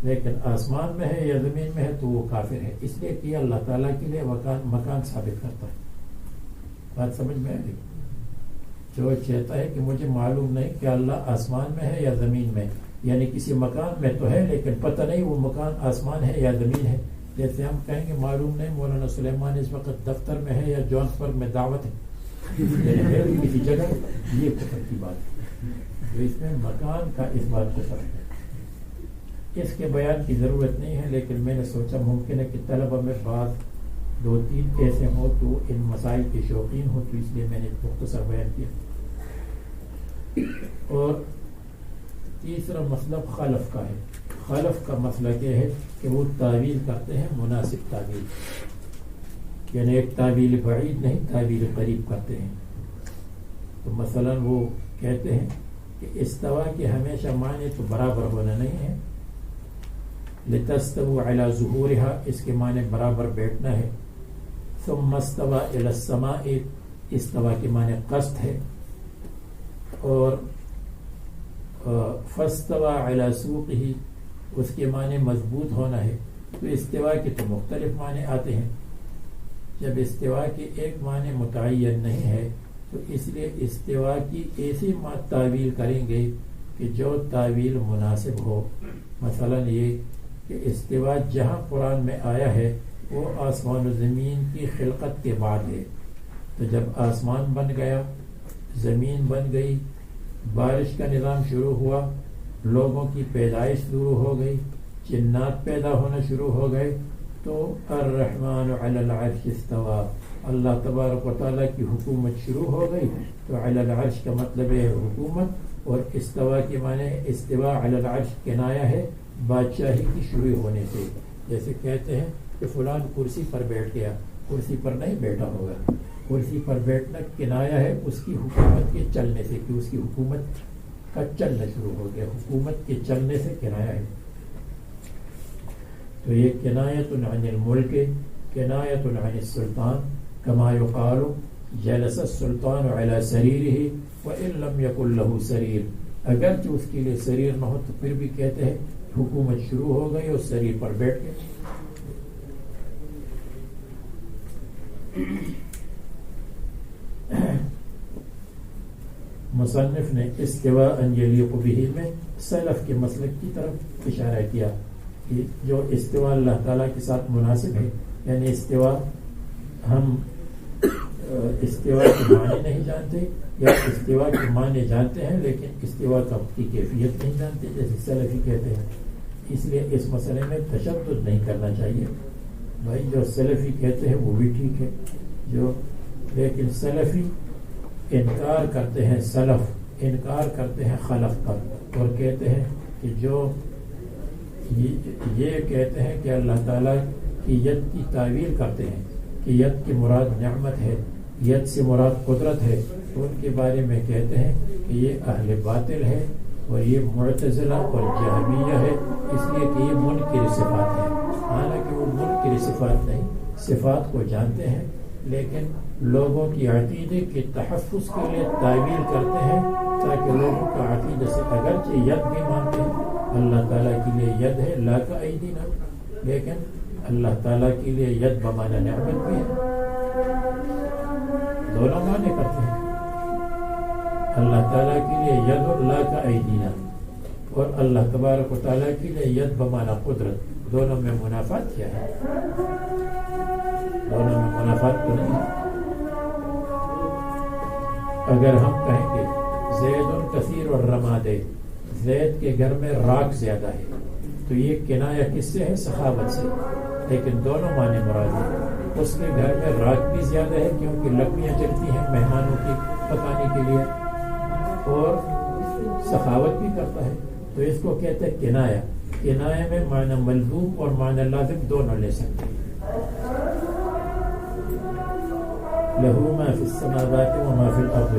لیکن آسمان میں ہے یا زمین میں ہے تو وہ کافر ہے, اس لیے کہ اللہ تعالیٰ کے لیے مکان ثابت کرتا ہے. بات سمجھ میں آئی؟ جو کہتا ہے کہ مجھے معلوم نہیں کہ اللہ آسمان میں ہے یا زمین میں, یعنی کسی مکان میں تو ہے لیکن پتہ نہیں وہ مکان آسمان ہے یا زمین ہے. جیسے ہم کہیں گے معلوم نہیں مولانا سلیمان اس وقت دفتر میں ہے یا جونسبرگ میں دعوت ہے, کسی جگہ, یہ کفر کی بات ہے. تو اس میں مکان کا اس بات کو فرق ہے. اس کے بیان کی ضرورت نہیں ہے, لیکن میں نے سوچا ممکن ہے کہ طلبہ میں بعض 2-3 ایسے ہوں تو ان مسائل کے شوقین ہوں, تو اس لیے میں نے مختصر بیان کیا. اور تیسرا مسئلہ خلف کا ہے. خلف کا مسئلہ یہ ہے کہ وہ تعویل کرتے ہیں مناسب تعویل, یعنی ایک تعویل بعید نہیں تعویل قریب کرتے ہیں. تو مثلا وہ کہتے ہیں کہ استوا کے ہمیشہ معنی تو برابر ہونا نہیں ہے. لتستووا علی ظہورها, اس کے معنی برابر بیٹھنا ہے. ثم استوى الى السماء, استوا کے معنی قصد ہے. اور فاستوى علی سوقه, اس کے معنی مضبوط ہونا ہے. تو استوا کے تو مختلف معنی آتے ہیں. جب استوا کے ایک معنی متعین نہیں ہے تو اس لیے استوا کی ایسی تعویل کریں گے کہ جو تعویل مناسب ہو. مثلا یہ کہ استوا جہاں قرآن میں آیا ہے وہ آسمان و زمین کی خلقت کے بعد ہے. تو جب آسمان بن گیا, زمین بن گئی, بارش کا نظام شروع ہوا, لوگوں کی پیدائش شروع ہو گئی, جنات پیدا ہونا شروع ہو گئے, تو الرحمن علی العرش استوا, اللہ تبارک و تعالیٰ کی حکومت شروع ہو گئی. تو علی العرش کا مطلب ہے حکومت, اور استوا کے معنی استوا علی العرش کنایہ ہے بادشاہی کی شروع ہونے سے. جیسے کہتے ہیں کہ فلان کرسی پر بیٹھ گیا, کرسی پر نہیں بیٹھا ہوگا, کرسی پر بیٹھنا کنایہ ہے اس کی حکومت کے چلنے سے, کہ اس کی حکومت کا چلنا شروع ہو گیا, حکومت کے چلنے سے کنایہ ہے. تو یہ کنایۃ عن الملک, کنایۃ عن السلطان, کما یقال جلس السلطان علی سریرہ وان لم یکن لہ سریر, اگرچہ اس کے لیے سریر نہ ہو تو پھر بھی کہتے ہیں حکومت شروع ہو گئی اور سریر پر بیٹھ گئے. مصنف نے استواء ان یلیق بہ میں سلف کے مسلک کی طرف اشارہ کیا کہ جو استواء اللہ تعالیٰ کے ساتھ مناسب ہے, یعنی استواء ہم استواء کے معنی نہیں جانتے یا استواء کے معنی جانتے ہیں لیکن استواء کی کیفیت نہیں جانتے, جیسے سلفی کہتے ہیں. اس لیے اس مسئلے میں تشدد نہیں کرنا چاہیے. بھائی جو سلفی کہتے ہیں وہ بھی ٹھیک ہے, جو لیکن سلفی انکار کرتے ہیں, سلف انکار کرتے ہیں خلف پر, اور کہتے ہیں کہ جو یہ کہتے ہیں کہ اللہ تعالیٰ کی ید کی تعویل کرتے ہیں کہ ید کی مراد نعمت ہے, ید سے مراد قدرت ہے, تو ان کے بارے میں کہتے ہیں کہ یہ اہل باطل ہے اور یہ معتزلہ اور جہمیہ ہے, اس لیے کہ یہ منکر صفات ہے. حالانکہ وہ منکر صفات نہیں, صفات کو جانتے ہیں لیکن لوگوں کی عقیدے کے تحفظ کے لیے تعویل کرتے ہیں تاکہ لوگوں کا عقیدہ سے, اگرچہ ید بھی مانتے ہیں اللہ تعالیٰ کے لیے ید ہے لا کا ایدینا, لیکن اللہ تعالیٰ کے لیے ید بمانا نعمت بھی ہے, دونوں معنی کرتے ہیں. اللہ تعالیٰ کے لیے ید اور لا کا ایدینا, اور اللہ تبارک و تعالیٰ کے لیے ید بمانا قدرت, دونوں میں منافات کیا ہے؟ دونوں میں منافات تو نہیں. اگر ہم کہیں گے زید کثیر الرماد، زید کے گھر میں راک زیادہ ہے. تو یہ کنایہ کس سے ہے؟ سخاوت سے. لیکن دونوں معنی مراد ہیں. اس کے گھر میں راک بھی زیادہ ہے کیونکہ لکڑیاں جلتی ہیں مہمانوں کی پکانے کے لیے، اور سخاوت بھی کرتا ہے. تو اس کو کہتے ہیں کنایہ. کنایہ میں معنی ملزوم اور معنی لازم دونوں لے سکتے ہیں. لہو ما فی السماوات و ما فی الارض.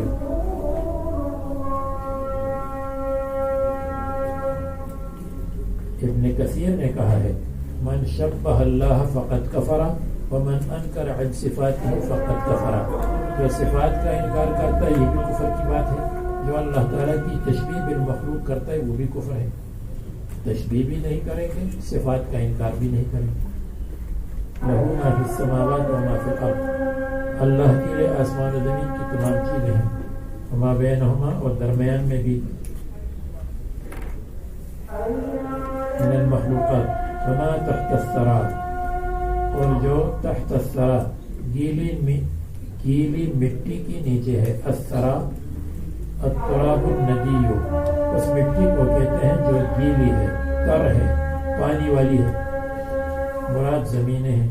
ابن کثیر نے کہا ہے من شبہ اللہ فقد کفر ومن انکر عن صفاتہ فقد کفر. جو صفات کا انکار کرتا ہے یہ بھی کفر کی بات ہے. جو اللہ تعالیٰ کی تشبیہ بالمخلوق کرتا ہے وہ بھی کفر ہے. تشبیہ بھی نہیں کریں گے، صفات کا انکار بھی نہیں کریں گے. لہو ما فی السماوات و ما فی الارض. اللہ کے لیے آسمان و زمین کی تمام چیزیں ہیں، وما بینہما اور درمیان میں بھی، من المخلوقات. وما تحت الثرى اور جو تحت الثرى گیلی مٹی کی نیچے ہے. الثرى التراب الندی، اس مٹی کو کہتے ہیں جو گیلی ہے، تر ہے، پانی والی ہے. مراد زمینیں ہیں،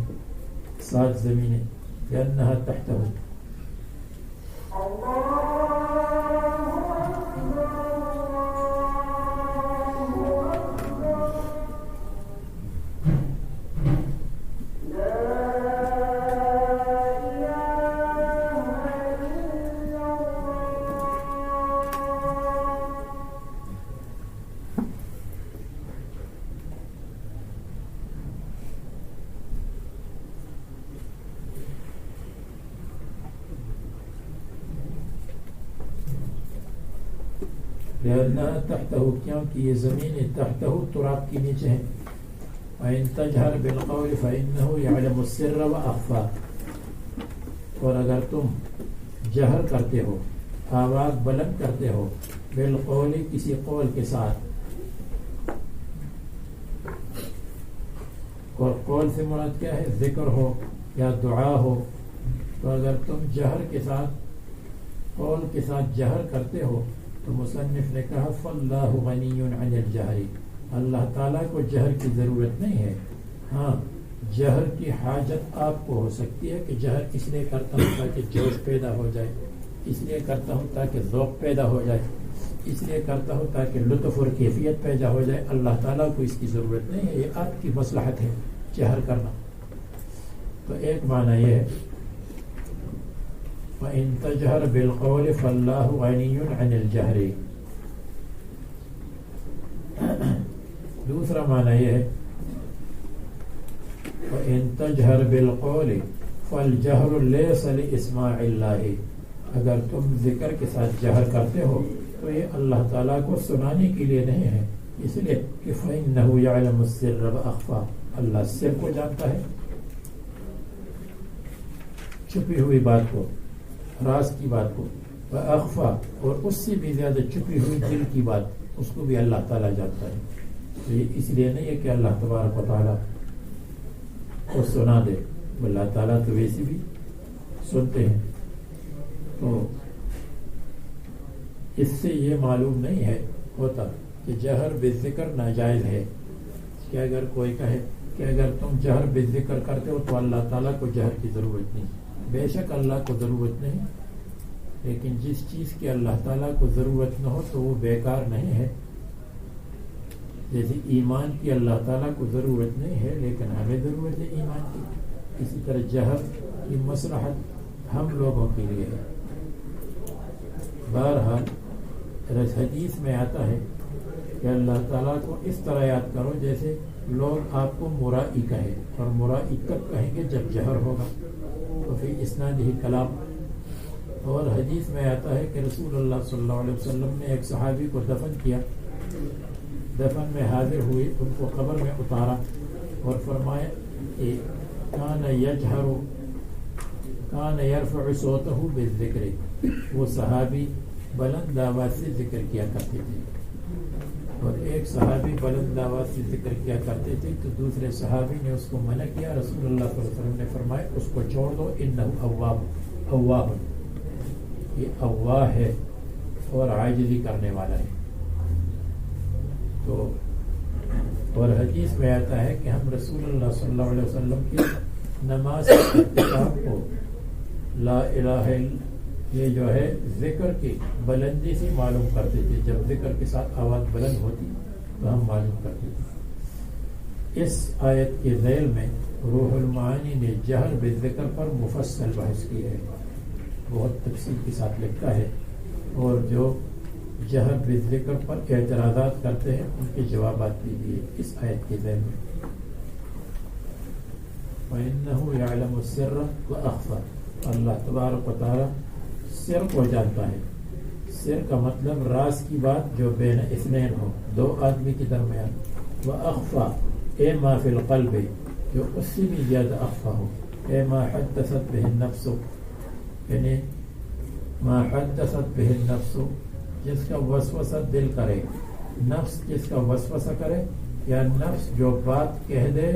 7 زمینیں. لأنها تحته. لأنها تحته کیونکہ یہ زمین تحته تراب کی نیچے ہے. وإن تجهر بالقول فإنه يعلم السر وأخفى. اور اگر تم جہر کرتے ہو، آواز بلند کرتے ہو، بالقول کسی قول کے ساتھ، اور قول سے مراد کیا ہے؟ ذکر ہو یا دعا ہو. تو اگر تم جہر کے ساتھ، قول کے ساتھ جہر کرتے ہو تو مصنف نے کہا فاللہ غنی عن الجہر. اللہ تعالیٰ کو جہر کی ضرورت نہیں ہے. ہاں جہر کی حاجت آپ کو ہو سکتی ہے کہ جہر اس لیے کرتا ہوں تاکہ جوش پیدا ہو جائے، اس لیے کرتا ہوں تاکہ ذوق پیدا ہو جائے، اس لیے کرتا ہوں تاکہ لطف اور کیفیت پیدا ہو جائے. اللہ تعالیٰ کو اس کی ضرورت نہیں ہے، یہ آپ کی مصلحت ہے جہر کرنا. تو ایک معنی یہ ہے وَإِن تَجْهَرْ بِالْقَوْلِ فَاللَّهُ غَنِيٌّ عَنِ الْجَهْرِ. دوسرا معنی یہ ہے وَإِن تَجْهَرْ بِالْقَوْلِ فَالْجَهْرُ لَيْسَ لِإِسْمَاعِ اللَّهِ. اگر تم ذکر کے ساتھ جہر کرتے ہو تو یہ اللہ تعالیٰ کو سنانے کے لیے نہیں ہے، اس لیے کہ فَإِنَّهُ يَعْلَمُ السِّرَّ وَأَخْفَى. اللہ سر کو جانتا ہے، چھپی ہوئی بات کو، راز کی بات کو. وَأَخْفَى اور اس سے بھی زیادہ چھپی ہوئی دل کی بات، اس کو بھی اللہ تعالیٰ جانتا ہے. تو یہ اس لیے نہیں ہے کہ اللہ تبارک و تعالیٰ کو سنا دے، اللہ تعالیٰ تو ویسے بھی سنتے ہیں. تو اس سے یہ معلوم نہیں ہے ہوتا کہ جہر بالذکر ناجائز ہے. کہ اگر کوئی کہے کہ اگر تم جہر بالذکر کرتے ہو تو اللہ تعالیٰ کو جہر کی ضرورت نہیں. بے شک اللہ کو ضرورت نہیں، لیکن جس چیز کی اللہ تعالیٰ کو ضرورت نہ ہو تو وہ بیکار نہیں ہے. جیسے ایمان کی اللہ تعالیٰ کو ضرورت نہیں ہے لیکن ہمیں ضرورت ہے ایمان کی، اسی طرح جہر کی مصلحت ہم لوگوں کے لیے ہے. بہرحال حدیث میں آتا ہے کہ اللہ تعالیٰ کو اس طرح یاد کرو جیسے لوگ آپ کو مرائی کہے، اور مرائی کب کہیں گے؟ جب جہر ہوگا. تو پھر اسناد ہی کلام. اور حدیث میں آتا ہے کہ رسول اللہ صلی اللہ علیہ وسلم نے ایک صحابی کو دفن کیا، دفن میں حاضر ہوئے، ان کو قبر میں اتارا اور فرمایا کہ کان یرفع صوتہ بالذکر. وہ صحابی بلند آواز سے ذکر کیا کرتے تھے، اور ایک صحابی بلند آواز سے ذکر کیا کرتے تھے تو دوسرے صحابی نے اس کو منع کیا. رسول اللہ صلی اللہ علیہ وسلم نے فرمایا اس کو چھوڑ دو، انہ اواہ، یہ اواہ ہے، اور عاجزی کرنے والا ہے. تو اور حدیث میں آتا ہے کہ ہم رسول اللہ صلی اللہ علیہ وسلم کی نماز کے اختتام کو لا الہ الا یہ جو ہے ذکر کی بلندی سے معلوم کرتے تھے. جب ذکر کے ساتھ آواز بلند ہوتی تو ہم معلوم کرتے تھے. اس آیت کے ذیل میں روح المعانی نے جہر بالذکر پر مفصل بحث کی ہے، بہت تفصیل کے ساتھ لکھا ہے، اور جو جہر بالذکر پر اعتراضات کرتے ہیں ان کے جوابات بھی دیے اس آیت کے ذیل میں. وَإِنَّهُ يَعْلَمُ السِّرَّ وَأَخْفَى، اللہ تبارک و تعالی سر کو جانتا ہے. سر کا مطلب راز کی بات جو بین اثنین ہو، دو آدمی کے درمیان. وَأَخْفَى اے ما فی القلب، جو اس سے بھی زیادہ اخفا ہو. اے ما حدثت به النفس، یعنی ما حدثت به النفس جس کا وسوسہ دل کرے. نفس جس کا وسوسہ کرے، یا نفس جو بات کہہ دے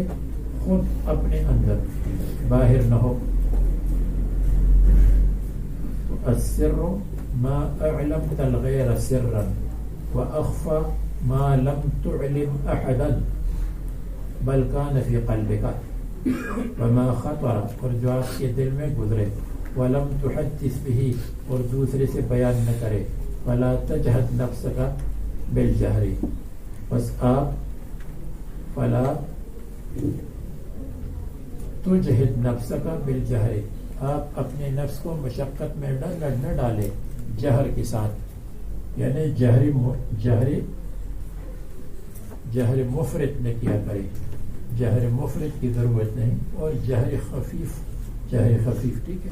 خود اپنے اندر باہر نہ ہو. السر ما اعلمت الغیر سرا واخفى ما لم تعلم احدا بل كان في قلبك وما خطر، اور جو آپ کے دل میں گزرے. ولم تحدث به، اور دوسرے سے بیان نہ کرے. ولا تجهد نفسك بالجهر، بس آپ فلا تجهد نفسك بالجهر، آپ اپنے نفس کو مشقت میں نہ ڈالے جہر کے ساتھ، یعنی جہر مفرط نہ کیا کرے. جہر مفرط کی ضرورت نہیں، اور جہر خفیف ٹھیک ہے.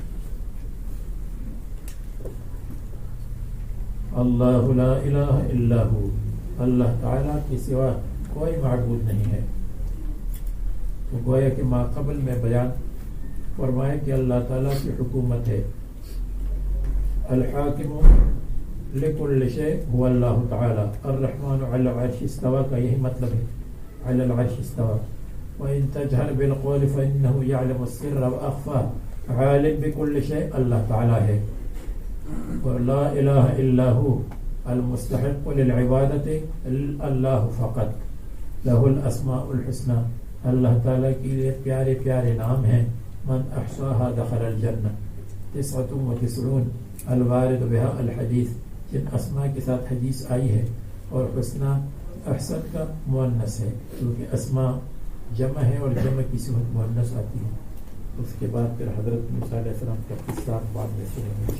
اللہ لا الہ الا ہو، اللہ تعالیٰ کے سوا کوئی معبود نہیں ہے. تو گویا کہ ما قبل میں بیان فرمائے کہ اللہ تعالیٰ کی حکومت ہے. الحاکم لکل شیء هو اللہ تعالیٰ. الرحمن علی العرش استوى کا یہی مطلب ہے، علی العرش استوى. وَإِن تَجْهَرْ بِالْقَوْلِ فَإِنَّهُ يَعْلَمُ السِّرَّ وَأَخْفَى، عالم بكل شيء اللہ تعالیٰ ہے. اور لا الہ الا هو المستحق للعبادت اللہ فقط، لہ الاسماء الحسنى، اللہ تعالیٰ کے لیے پیارے پیارے نام ہیں. من احصاها دخل الجنہ، 99 الوارد بها الحدیث، جن اسماء کے ساتھ حدیث آئی ہے. اور حسنہ احسن کا مؤنث ہے، کیونکہ اسماء جمع ہے اور جمع کی صورت مؤنث آتی ہے. اس کے بعد پھر حضرت موسیٰ علیہ السلام کا قصہ بعد میں سنیں گے.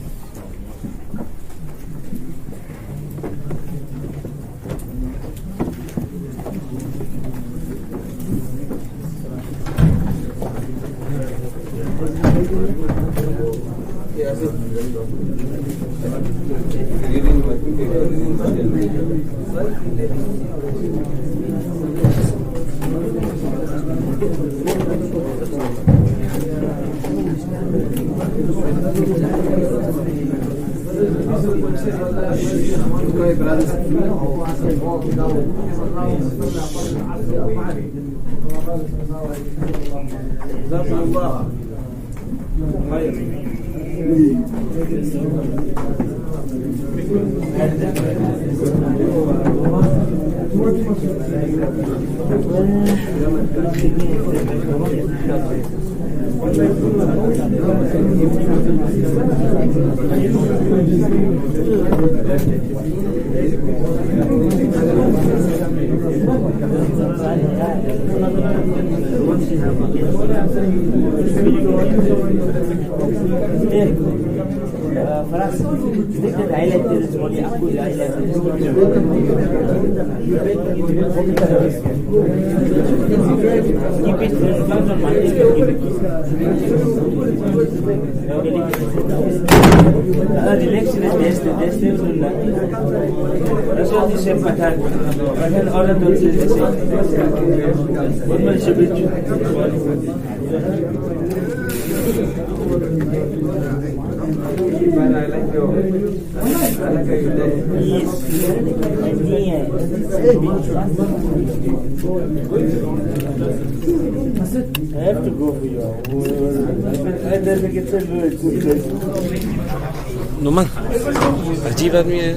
I have to go for you. I don't think it's a good. Noman عجیب آدمی ہے.